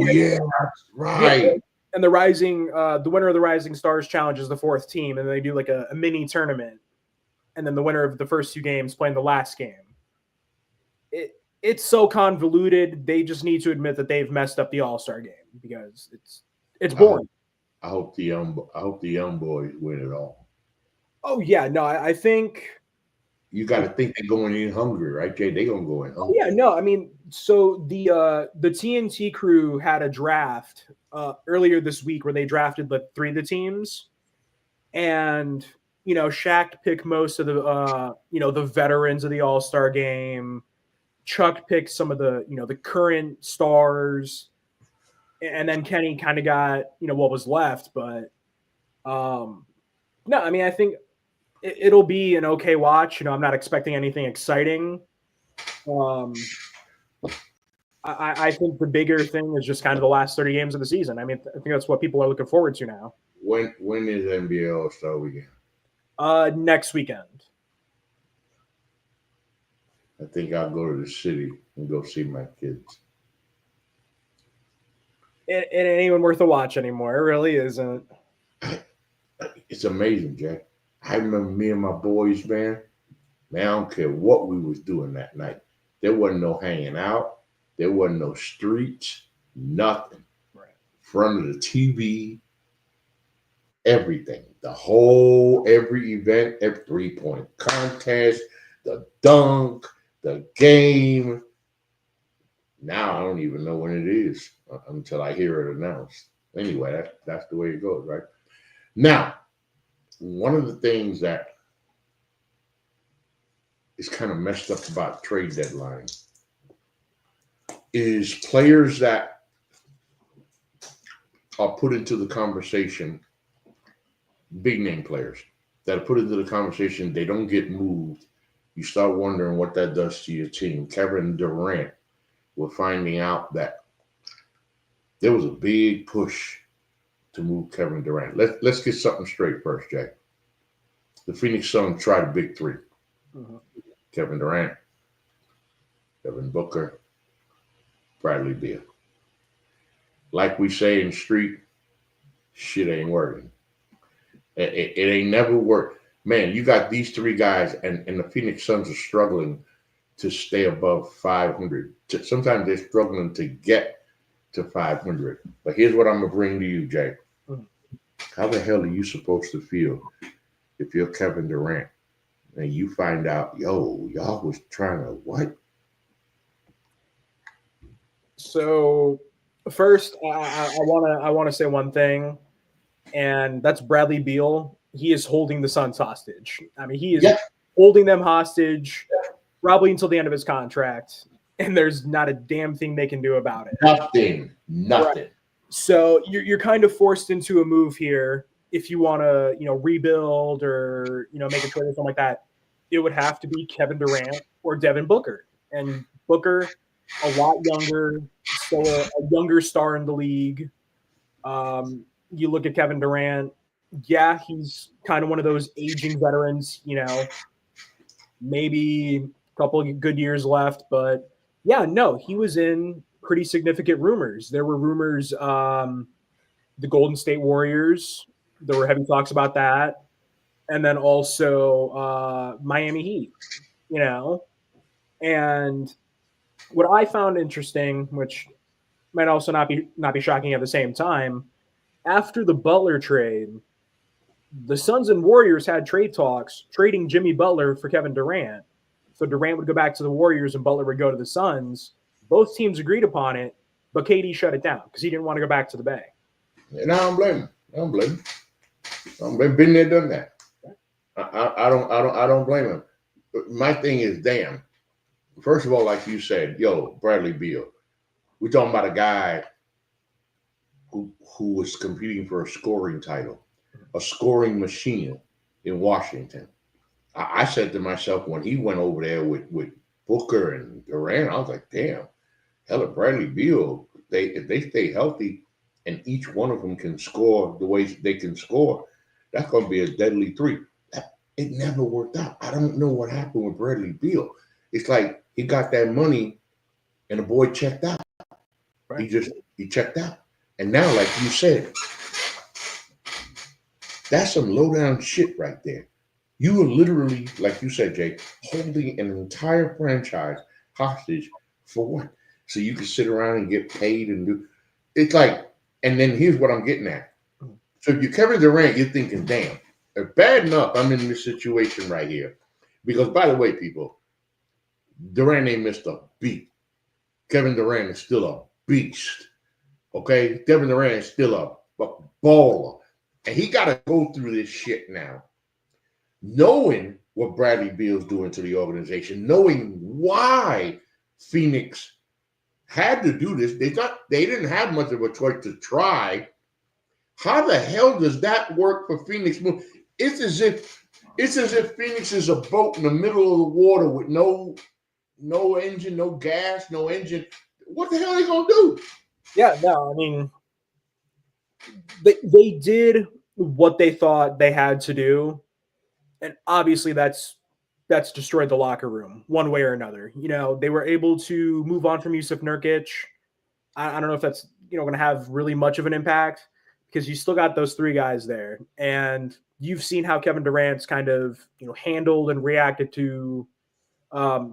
yeah, right. And the winner of the Rising Stars Challenge is the 4th team, and they do like a mini tournament, and then the winner of the first 2 games playing the last game. It's so convoluted. They just need to admit that they've messed up the All-Star game because it's boring. I hope the young boys win it all. Oh yeah, no, I think you got to think they're going in hungry, right, Jay? They're gonna go in hungry. Yeah, no, I mean, so the TNT crew had a draft earlier this week where they drafted like 3 of the teams, and Shaq picked most of the the veterans of the All-Star game. Chuck picked some of the the current stars, and then Kenny kind of got what was left. But no, I mean, I think it'll be an okay watch. I'm not expecting anything exciting. I think the bigger thing is just kind of the last 30 games of the season. I mean, I think that's what people are looking forward to now. When is NBA All-Star Weekend? Next weekend. I think I'll go to the city and go see my kids. It ain't even worth a watch anymore. It really isn't. It's amazing, Jack. I remember me and my boys, man. I don't care what we was doing that night. There wasn't no hanging out. There wasn't no streets. Nothing. Right. Front of the TV. Everything. Every event, every 3-point contest, the dunk, the game. Now I don't even know when it is until I hear it announced. Anyway, that's the way it goes, right? Now, one of the things that is kind of messed up about trade deadline is players that are put into the conversation, big name players that are put into the conversation, they don't get moved. You start wondering what that does to your team. Kevin Durant, we're finding out that there was a big push to move Kevin Durant. Let's get something straight first, Jack. The Phoenix Suns tried a big 3. Mm-hmm. Kevin Durant, Devin Booker, Bradley Beal. Like we say in the street, shit ain't working. It ain't never worked. Man, you got these 3 guys, and the Phoenix Suns are struggling to stay above 500. Sometimes they're struggling to get to 500. But here's what I'm going to bring to you, Jay. Mm-hmm. How the hell are you supposed to feel if you're Kevin Durant and you find out, y'all was trying to what? So first, I want to say one thing, and that's Bradley Beal. He is holding the Suns hostage. I mean, he is holding them hostage probably until the end of his contract, and there's not a damn thing they can do about it. Nothing. Right. So you're kind of forced into a move here. if you want to, rebuild or, make a trade or something like that, it would have to be Kevin Durant or Devin Booker. And Booker, a lot younger, still a younger star in the league. You look at Kevin Durant, yeah, he's kind of one of those aging veterans, maybe a couple of good years left, but yeah, no, he was in pretty significant rumors. There were rumors, the Golden State Warriors, there were heavy talks about that. And then also Miami Heat, and what I found interesting, which might also not be shocking at the same time, after the Butler trade, the Suns and Warriors had trade talks trading Jimmy Butler for Kevin Durant. So Durant would go back to the Warriors and Butler would go to the Suns. Both teams agreed upon it, but KD shut it down because he didn't want to go back to the Bay. And I don't blame him. I've been there, done that. I don't blame him. But my thing is, damn. First of all, like you said, Bradley Beal. We're talking about a guy who was competing for a scoring title, a scoring machine in Washington. I said to myself when he went over there with Booker and Durant, I was like, damn, hell, Bradley Beal, if they stay healthy and each one of them can score the way they can score, that's going to be a deadly three. It never worked out. I don't know what happened with Bradley Beal. It's like he got that money and the boy checked out. Right. He checked out. And now, like you said, that's some low down shit right there. You are literally, like you said, Jay, holding an entire franchise hostage for what? So you can sit around and get paid and do. It's like, and then here's what I'm getting at. So if you're Kevin Durant, you're thinking, damn, if bad enough, I'm in this situation right here. Because by the way, people, Durant ain't missed a beat. Kevin Durant is still a beast. Okay? Kevin Durant is still a baller. And he got to go through this shit now. Knowing what Bradley Beal's doing to the organization, knowing why Phoenix had to do this, they didn't have much of a choice to try. How the hell does that work for Phoenix? It's as if Phoenix is a boat in the middle of the water with no engine, no gas, no engine. What the hell are they gonna do? Yeah, no, I mean, they did what they thought they had to do, and obviously that's destroyed the locker room one way or another. They were able to move on from Yusuf Nurkic. I don't know if that's going to have really much of an impact because you still got those three guys there, and you've seen how Kevin Durant's kind of handled and reacted to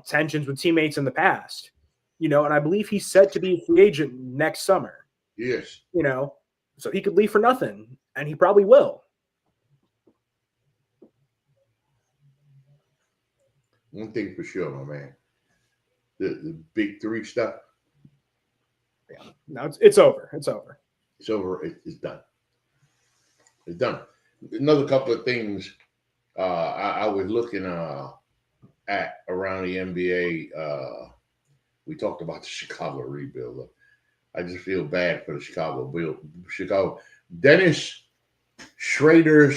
tensions with teammates in the past. And I believe he's set to be a free agent next summer. Yes. So he could leave for nothing, and he probably will. One thing for sure, my man. The big three stuff. Yeah. No, it's over. It's over. It's over. It's done. It's done. Another couple of things I was looking at around the NBA. We talked about the Chicago rebuild. I just feel bad for the Chicago. Dennis Schroeder.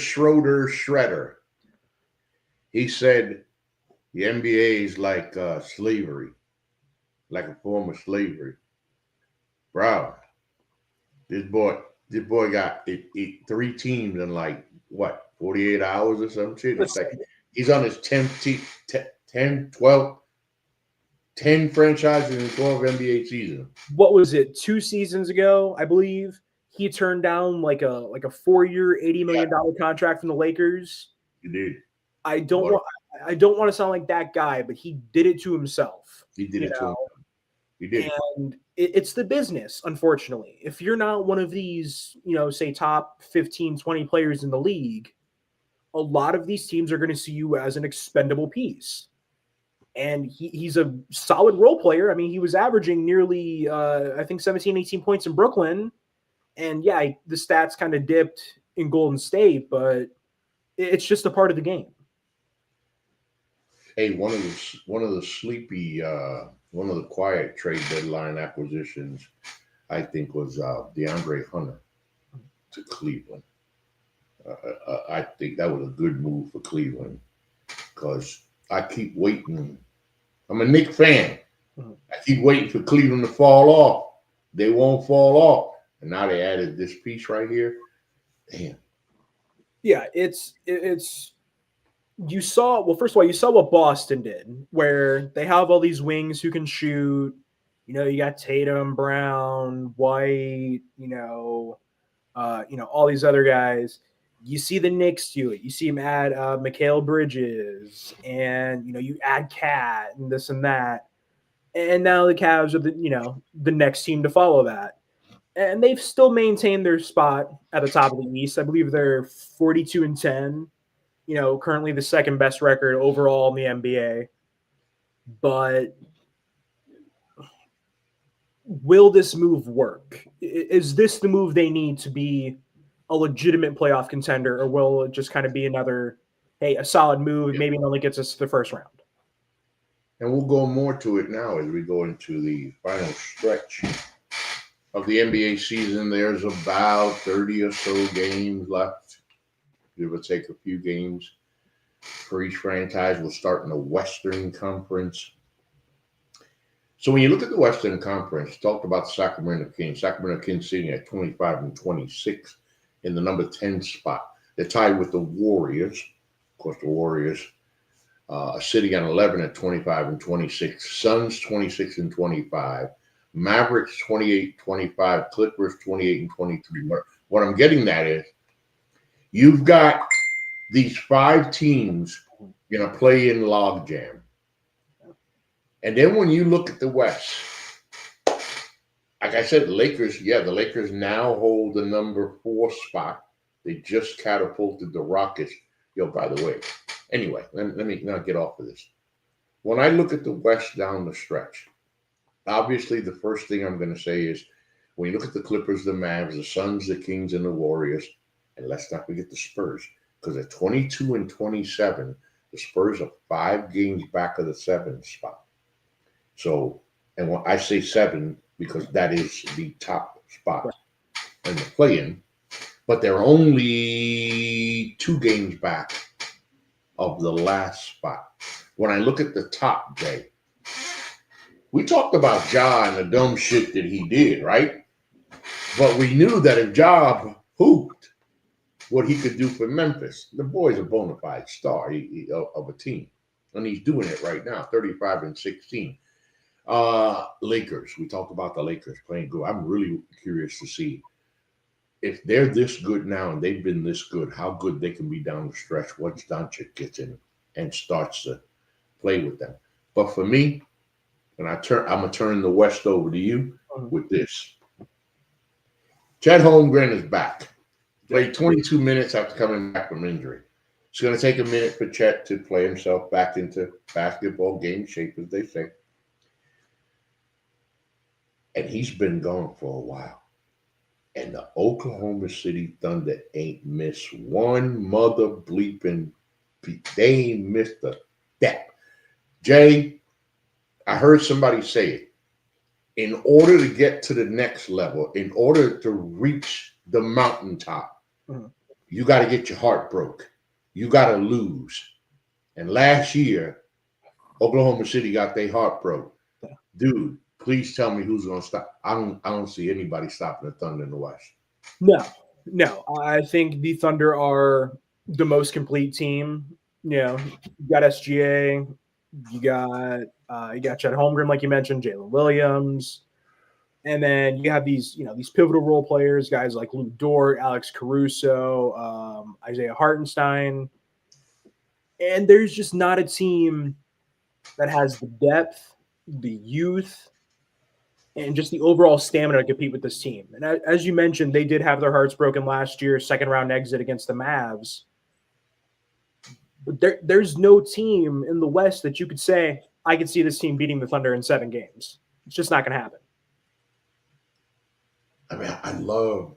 He said the NBA is like slavery, like a form of slavery. Bro, this boy got three teams in like what 48 hours or some shit. It's like he's on his 10 franchises in 12 NBA seasons. What was it? 2 seasons ago, I believe he turned down like a 4-year, $80 million contract from the Lakers. He did. I don't want to sound like that guy, but he did it to himself. He did it to himself. He did. And it's the business, unfortunately. If you're not one of these, say top 15, 20 players in the league, a lot of these teams are going to see you as an expendable piece. And he's a solid role player. I mean, he was averaging nearly, I think, 17, 18 points in Brooklyn. And yeah, the stats kind of dipped in Golden State, but it's just a part of the game. Hey, one of the sleepy, one of the quiet trade deadline acquisitions, I think, was DeAndre Hunter to Cleveland. I think that was a good move for Cleveland because I keep waiting. I'm a Knicks fan. Mhm. I keep waiting for Cleveland to fall off. They won't fall off. And now they added this piece right here. Damn. Yeah, it's you saw, well, first of all, you saw what Boston did, where they have all these wings who can shoot. You got Tatum, Brown, White, all these other guys. You see the Knicks do it. You see him add Mikal Bridges, and you add Cat and this and that, and now the Cavs are the next team to follow that, and they've still maintained their spot at the top of the East. I believe they're 42-10. Currently the second best record overall in the NBA. But will this move work? Is this the move they need to be a legitimate playoff contender, or will it just kind of be another, hey, a solid move, maybe it only gets us to the first round? And we'll go more to it now as we go into the final stretch of the NBA season. There's about 30 or so games left, give or take a few games for each franchise. We'll start in the Western Conference. So when you look at the Western Conference, talked about the Sacramento Kings. Sacramento Kings sitting at 25-26 in the number 10 spot. They're tied with the Warriors. Of course, the Warriors sitting at 11 at 25-26. Suns 26-25. Mavericks 28-25. Clippers 28-23. What I'm getting at is you've got these 5 teams in a play-in logjam. And then when you look at the West, like I said, the Lakers now hold the number 4 spot. They just catapulted the Rockets. By the way, anyway, let me not get off of this. When I look at the West down the stretch, obviously the first thing I'm going to say is when you look at the Clippers, the Mavs, the Suns, the Kings, and the Warriors, and let's not forget the Spurs, because at 22-27, the Spurs are 5 games back of the 7th spot. So, and when I say 7, because that is the top spot in the play-in, but they're only 2 games back of the last spot. When I look at the top, Jay, we talked about Ja and the dumb shit that he did, right? But we knew that if Ja hooped what he could do for Memphis, the boy's a bona fide star of a team. And he's doing it right now, 35-16. Lakers. We talked about the Lakers playing good. I'm really curious to see if they're this good now and they've been this good, how good they can be down the stretch once Doncic gets in and starts to play with them. But for me, and I'm gonna turn the West over to you with this. Chet Holmgren is back. Played 22 minutes after coming back from injury. It's going to take a minute for Chet to play himself back into basketball game shape, as they say. And he's been gone for a while. And the Oklahoma City Thunder ain't missed one mother bleeping beat. They ain't missed a step. Jay, I heard somebody say it. In order to get to the next level, in order to reach the mountaintop, you got to get your heart broke. You got to lose. And last year, Oklahoma City got their heart broke. Dude, please tell me who's going to stop. I don't see anybody stopping the Thunder in the West. No. I think the Thunder are the most complete team. You got SGA, you got Chet Holmgren, like you mentioned, Jalen Williams, and then you have these pivotal role players, guys like Lou Dort, Alex Caruso, Isaiah Hartenstein, and there's just not a team that has the depth, the youth, and just the overall stamina to compete with this team. And as you mentioned, they did have their hearts broken last year, second round exit against the Mavs. But there's no team in the West that you could say, I could see this team beating the Thunder in 7 games. It's just not going to happen. I mean, I love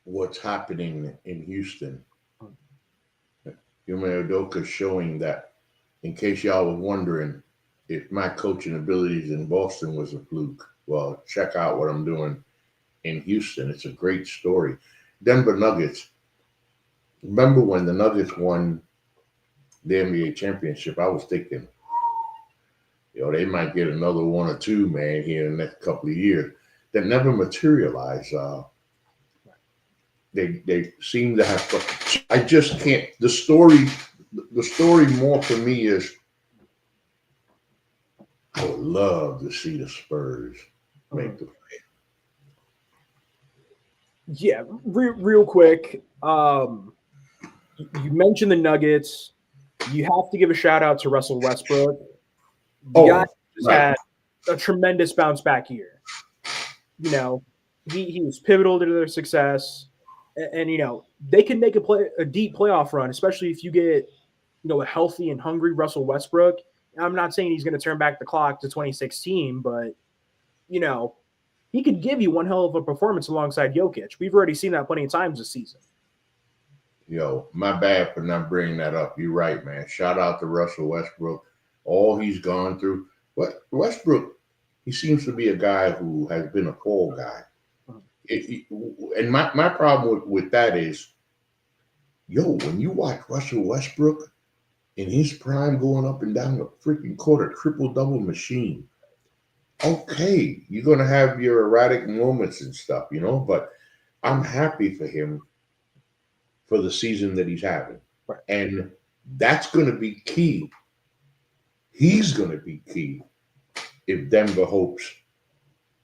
what's happening in Houston. Ime Udoka showing that, in case y'all was wondering if my coaching abilities in Boston was a fluke, well, check out what I'm doing in Houston. It's a great story. Denver Nuggets, Remember when the Nuggets won the NBA championship? I was thinking, they might get another one or two, man, here in the next couple of years. That never materialized. They seem to have. I just can't. The story more for me is I would love to see the Spurs make the. Yeah, real quick. You mentioned the Nuggets. You have to give a shout out to Russell Westbrook. The guy just had a tremendous bounce back year. He was pivotal to their success, and they can make a deep playoff run, especially if you get a healthy and hungry Russell Westbrook. I'm not saying he's going to turn back the clock to 2016, but he could give you one hell of a performance alongside Jokic. We've already seen that plenty of times this season. My bad for not bringing that up. You're right, man. Shout out to Russell Westbrook. All he's gone through. But Westbrook, he seems to be a guy who has been a fall guy. And my problem with that is, when you watch Russell Westbrook in his prime going up and down the freaking court, a triple-double machine, okay, you're going to have your erratic moments and stuff, but I'm happy for him for the season that he's having. Right. And that's going to be key. He's going to be key if Denver hopes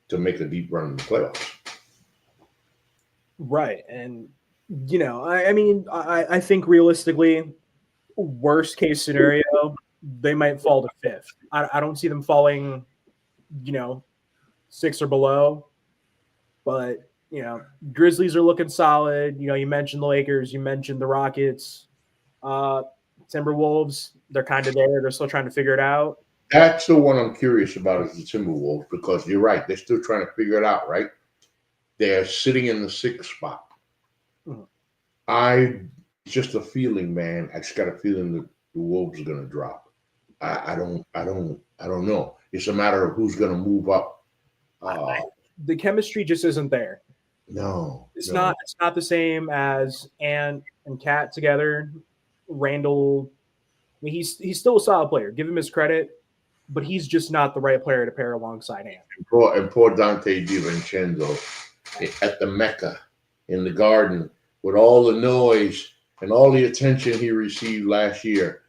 to make a deep run in the playoffs. Right. And, I think realistically, worst case scenario, they might fall to fifth. I don't see them falling, 6 or below. But, Grizzlies are looking solid. You mentioned the Lakers. You mentioned the Rockets. Timberwolves, they're kind of there. They're still trying to figure it out. That's the one I'm curious about is the Timberwolves, because you're right. They're still trying to figure it out, right? They're sitting in the 6th spot. It's just a feeling, man. I just got a feeling that the Wolves are going to drop. I don't know. It's a matter of who's going to move up. The chemistry just isn't there. No, it's not the same as Ant and Cat together. Randall, he's still a solid player. Give him his credit, but he's just not the right player to pair alongside Ant. And poor Dante DiVincenzo at the Mecca in the Garden with all the noise and all the attention he received last year.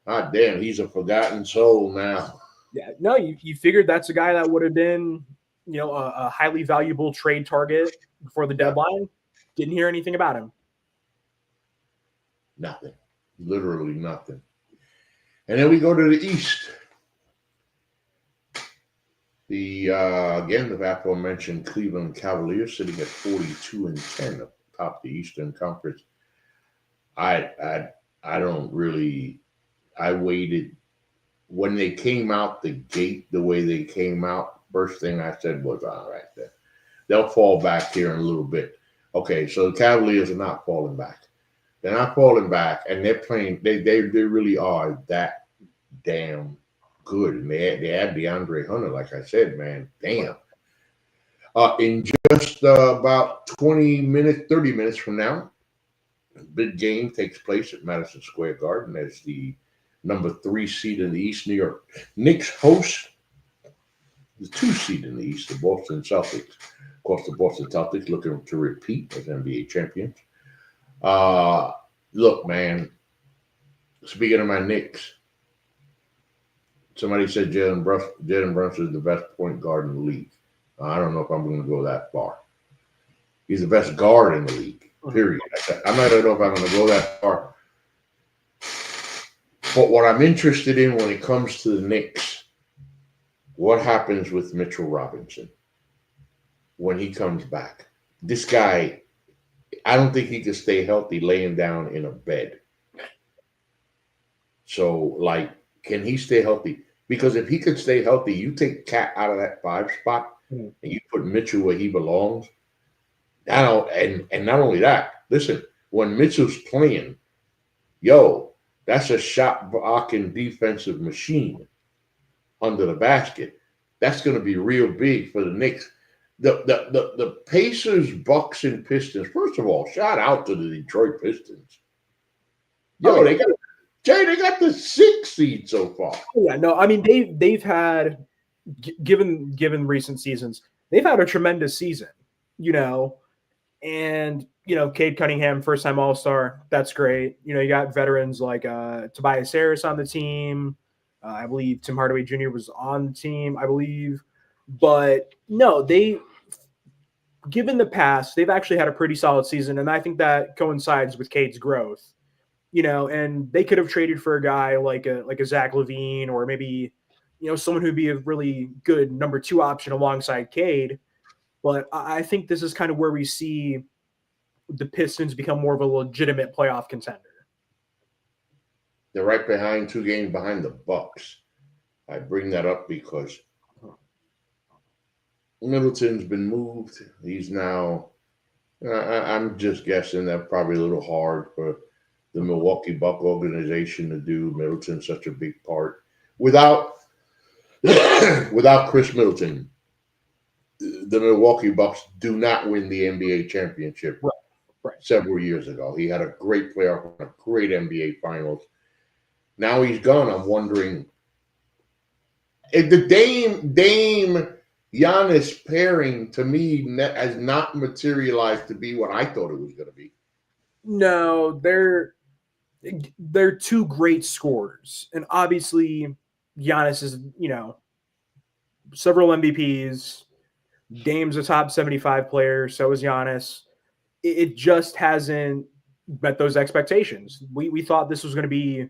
God damn, he's a forgotten soul now. Yeah, no, you figured that's a guy that would have been, a highly valuable trade target before the deadline. Didn't hear anything about him. Nothing. Literally nothing. And then we go to the East. The aforementioned Cleveland Cavaliers sitting at 42-10 atop the Eastern Conference. I waited when they came out the gate the way they came out. First thing I said was, all right, then they'll fall back here in a little bit. Okay, so the Cavaliers are not falling back. They're not falling back, and they're playing. They really are that damn good. And they had DeAndre Hunter, like I said, man. Damn. In just about 30 minutes from now, a big game takes place at Madison Square Garden as the number 3 seed in the East, New York Knicks host the 2 seed in the East, the Boston Celtics. Of course, the Boston Celtics looking to repeat as NBA champions. Look, man, speaking of my Knicks, somebody said Jalen Brunson is the best point guard in the league. I don't know if I'm going to go that far. He's the best guard in the league, period. I'm not going to know if I'm going to go that far. But what I'm interested in when it comes to the Knicks, what happens with Mitchell Robinson when he comes back? This guy, I don't think he can stay healthy laying down in a bed. So, can he stay healthy? Because if he could stay healthy, you take Cat out of that 5 spot and you put Mitchell where he belongs. Now, and not only that, listen, when Mitchell's playing, that's a shot blocking defensive machine under the basket. That's going to be real big for the Knicks. The Pacers, Bucks, and Pistons. First of all, shout out to the Detroit Pistons. Yo, they got the 6th seed so far. Yeah, no, I mean they've had given recent seasons, they've had a tremendous season, and Cade Cunningham, first time All-Star, that's great. You got veterans like Tobias Harris on the team. I believe Tim Hardaway Jr. was on the team, I believe. But no, given the past, they've actually had a pretty solid season, and I think that coincides with Cade's growth. And they could have traded for a guy like a Zach LaVine, or maybe someone who'd be a really good number 2 option alongside Cade. But I think this is kind of where we see the Pistons become more of a legitimate playoff contender. They're right behind, 2 games behind the Bucks. I bring that up because Middleton's been moved. He's now, I'm just guessing that probably a little hard for the Milwaukee Buck organization to do. Middleton's such a big part. Without Chris Middleton, the Milwaukee Bucks do not win the NBA championship several years ago. He had a great playoff, a great NBA finals. Now he's gone. I'm wondering if the Dame Giannis pairing, to me, has not materialized to be what I thought it was going to be. No, they're 2 great scorers, and obviously Giannis is several MVPs. Dame's a top 75 player, so is Giannis. It just hasn't met those expectations. We thought this was going to be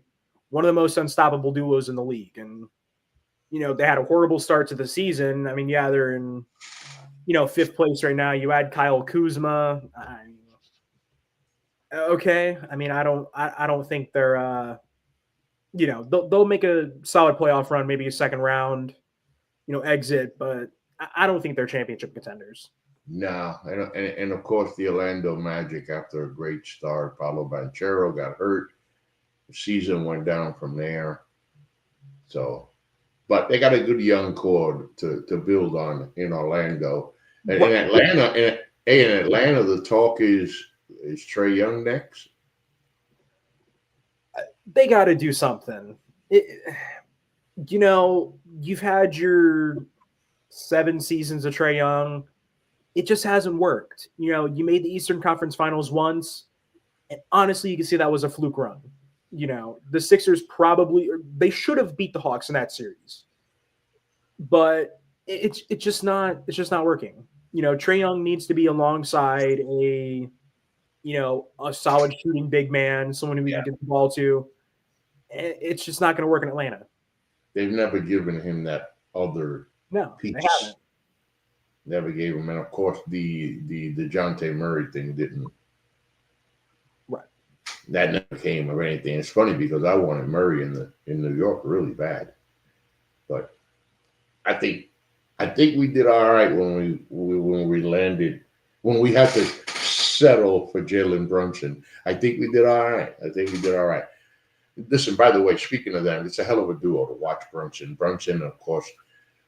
one of the most unstoppable duos in the league, and they had a horrible start to the season. I mean, yeah, they're in 5th place right now. You add Kyle Kuzma. Okay, I mean, I don't think they're they'll make a solid playoff run, maybe a second round exit, but I don't think they're championship contenders. No, and of course the Orlando Magic, after a great start, Paolo Banchero got hurt. The season went down from there. So, but they got a good young core to build on in Orlando. And in Atlanta, the talk is Trae Young next? They got to do something. You've had your 7 seasons of Trae Young. It just hasn't worked. You made the Eastern Conference Finals once, and honestly, you can see that was a fluke run. The Sixers they should have beat the Hawks in that series, but it's just not working. Trae Young needs to be alongside a solid shooting big man, someone who we can get the ball to. It's just not going to work in Atlanta. They've never given him that other piece. They haven't. Never gave him, and of course the DeJounte Murray thing didn't. Right. That never came of anything. It's funny because I wanted Murray in New York really bad, but I think we did all right when we landed, when we had to settle for Jalen Brunson. I think we did all right. Listen, by the way, speaking of that, it's a hell of a duo to watch Brunson. Brunson, of course,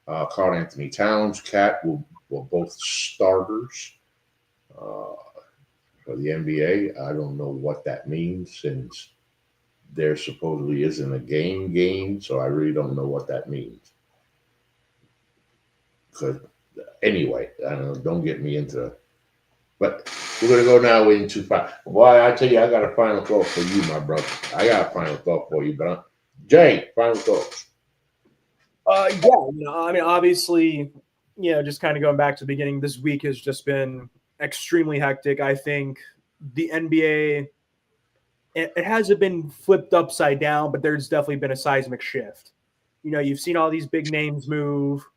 Karl Anthony Towns, Cat were both starters for the NBA. I don't know what that means, since there supposedly isn't a game, so I really don't know what that means. Because anyway, I don't know, don't get me into it. But we're going to go now into Boy, I tell you, I got a final thought for you, my brother. I got a final thought for you, but Jay, final thoughts. Yeah, I mean, obviously, just kind of going back to the beginning, this week has just been extremely hectic. I think the NBA, it hasn't been flipped upside down, but there's definitely been a seismic shift. You've seen all these big names move.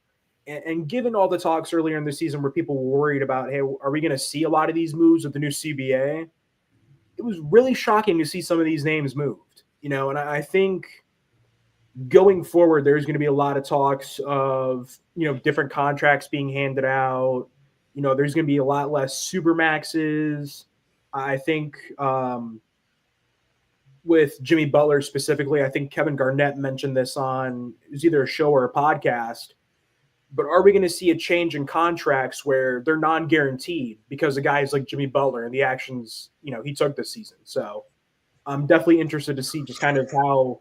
And given all the talks earlier in the season where people were worried about, hey, are we going to see a lot of these moves with the new CBA? It was really shocking to see some of these names moved, and I think going forward, there's going to be a lot of talks of, different contracts being handed out. There's going to be a lot less supermaxes. I think with Jimmy Butler specifically, I think Kevin Garnett mentioned this on, it was either a show or a podcast. But are we going to see a change in contracts where they're non-guaranteed because of guys like Jimmy Butler and the actions, he took this season? So I'm definitely interested to see just kind of how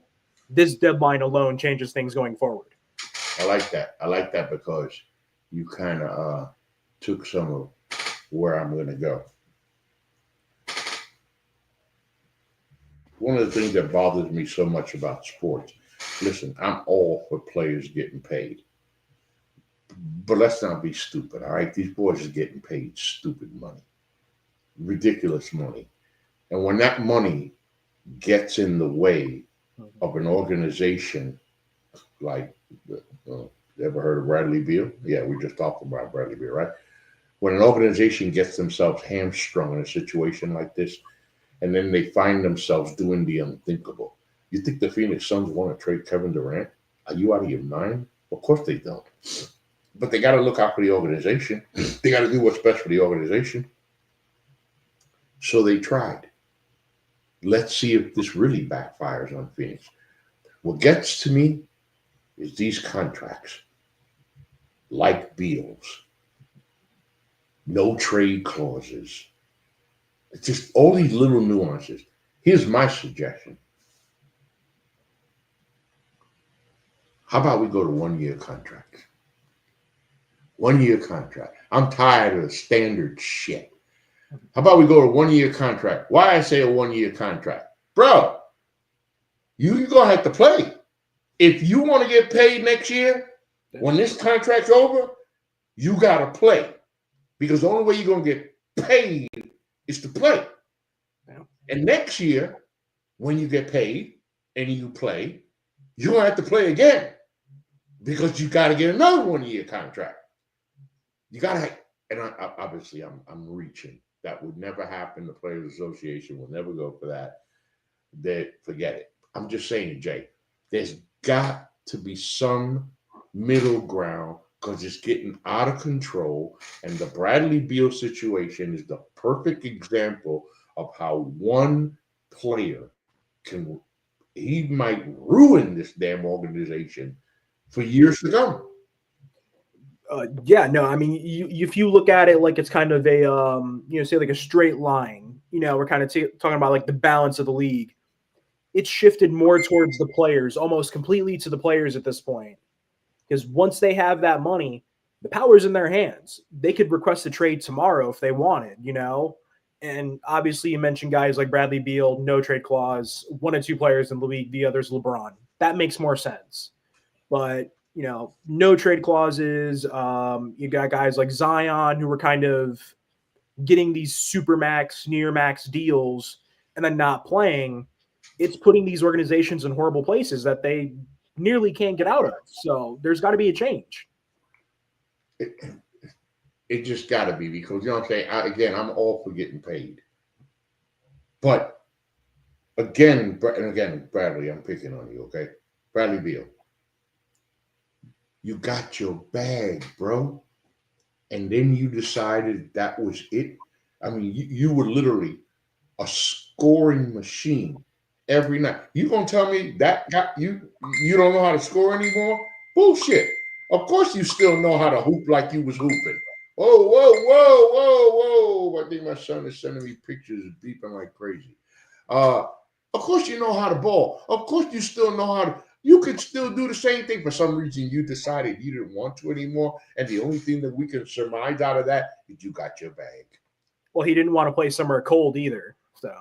this deadline alone changes things going forward. I like that. I like that because you kind of took some of where I'm going to go. One of the things that bothers me so much about sports, listen, I'm all for players getting paid. But let's not be stupid, all right? These boys are getting paid stupid money, ridiculous money. And when that money gets in the way of an organization like, uh, ever heard of Bradley Beal? Yeah, we just talked about Bradley Beal, right? When an organization gets themselves hamstrung in a situation like this, and then they find themselves doing the unthinkable. You think the Phoenix Suns want to trade Kevin Durant? Are you out of your mind? Of course they don't. But they got to look out for the organization. They got to do what's best for the organization. So they tried. Let's see if this really backfires on Phoenix. What gets to me is these contracts, like Beal's, no trade clauses. It's just all these little nuances. Here's my suggestion. How about we go to 1 year contracts? 1 year contract. I'm tired of the standard shit. How about we go to 1 year contract? Why I say a 1 year contract? Bro, you're going to have to play. If you want to get paid next year, when this contract's over, you got to play. Because the only way you're going to get paid is to play. Yeah. And next year, when you get paid and you play, you're going to have to play again. Because you got to get another 1 year contract. You got to, and obviously I'm reaching. That would never happen. The Players Association will never go for that. Forget it. I'm just saying, Jay, there's got to be some middle ground because it's getting out of control. And the Bradley Beal situation is the perfect example of how one player he might ruin this damn organization for years to come. Yeah, no, I mean, if you look at it like it's kind of a, say like a straight line, we're kind of talking about like the balance of the league. It's shifted more towards the players, almost completely to the players at this point. Because once they have that money, the power's in their hands. They could request a trade tomorrow if they wanted, And obviously you mentioned guys like Bradley Beal, no trade clause, 1 or 2 players in the league, the other's LeBron. That makes more sense. But no trade clauses. You got guys like Zion who were kind of getting these super max, near max deals and then not playing. It's putting these organizations in horrible places that they nearly can't get out of. So there's got to be a change. It just got to be because, what I'm saying? I'm all for getting paid. But again, Bradley, I'm picking on you, okay? Bradley Beal. You got your bag, bro. And then you decided that was it. I mean, you were literally a scoring machine every night. You gonna tell me that you don't know how to score anymore? Bullshit. Of course you still know how to hoop like you was hooping. Whoa, whoa, whoa, whoa, whoa. I think my son is sending me pictures beeping like crazy. Of course you know how to ball. Of course you still know how to. You could still do the same thing. For some reason, you decided you didn't want to anymore. And the only thing that we can surmise out of that is you got your bag. Well, he didn't want to play somewhere cold either. So.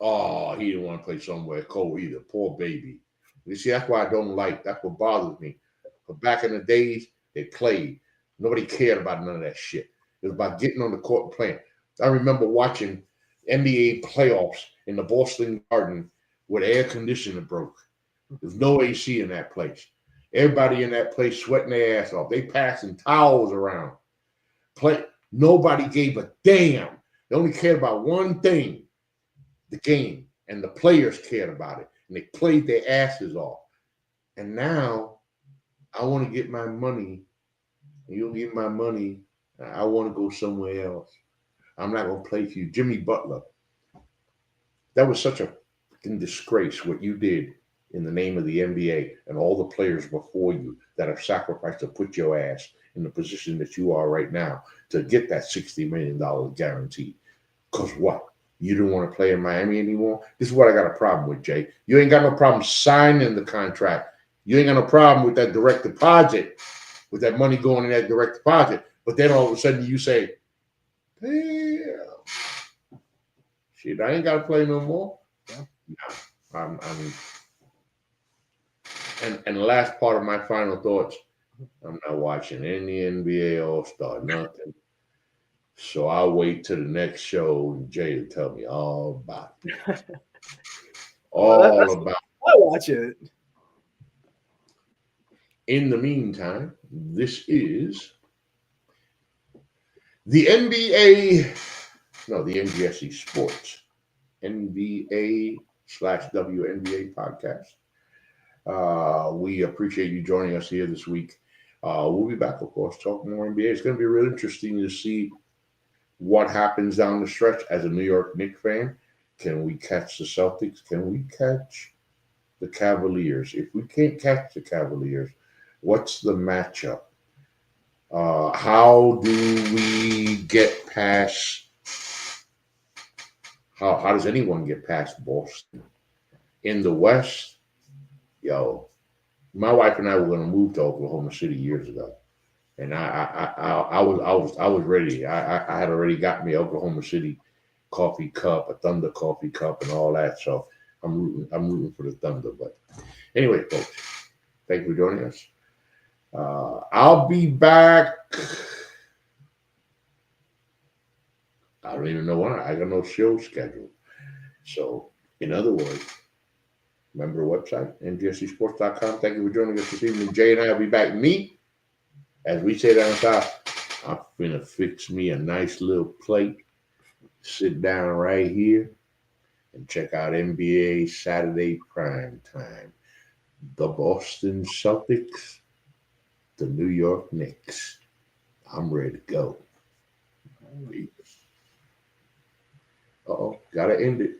Oh, he didn't want to play somewhere cold either. Poor baby. You see, that's why I don't like. That's what bothers me. But back in the days, they played. Nobody cared about none of that shit. It was about getting on the court and playing. I remember watching NBA playoffs in the Boston Garden where the air conditioner broke. There's no AC in that place. Everybody in that place sweating their ass off. They passing towels around. Nobody gave a damn. They only cared about one thing, the game. And the players cared about it. And they played their asses off. And now I want to get my money. And you'll get my money. I want to go somewhere else. I'm not going to play for you. Jimmy Butler. That was such a disgrace what you did in the name of the NBA and all the players before you that have sacrificed to put your ass in the position that you are right now to get that $60 million guarantee. Because what? You don't want to play in Miami anymore. This is what I got a problem with, Jay. You ain't got no problem signing the contract. You ain't got no problem with that direct deposit, with that money going in that direct deposit. But then all of a sudden you say, damn, shit, I ain't got to play no more. Yeah. No, and the last part of my final thoughts, I'm not watching any NBA All-Star, nothing. So I'll wait till the next show and Jay will tell me all about it. All about it. I watch it. In the meantime, this is the NBA, no, the NGSC Sports, NBA/WNBA podcast. We appreciate you joining us here this week. We'll be back, of course, talking more NBA. It's going to be real interesting to see what happens down the stretch as a New York Knicks fan. Can we catch the Celtics? Can we catch the Cavaliers? If we can't catch the Cavaliers, what's the matchup? How do we get past? How does anyone get past Boston? In the West, yo, my wife and I were going to move to Oklahoma City years ago, and I was ready. I had already got me Oklahoma City coffee cup, a Thunder coffee cup, and all that. So I'm rooting for the Thunder. But anyway, folks, thank you for joining us. I'll be back. I don't even know when. I got no show scheduled. So, in other words, remember the website, NGSCSports.com. Thank you for joining us this evening. Jay and I will be back. Me, as we say down south, I'm finna fix me a nice little plate, sit down right here, and check out NBA Saturday prime time. The Boston Celtics, the New York Knicks. I'm ready to go. Uh-oh, gotta end it.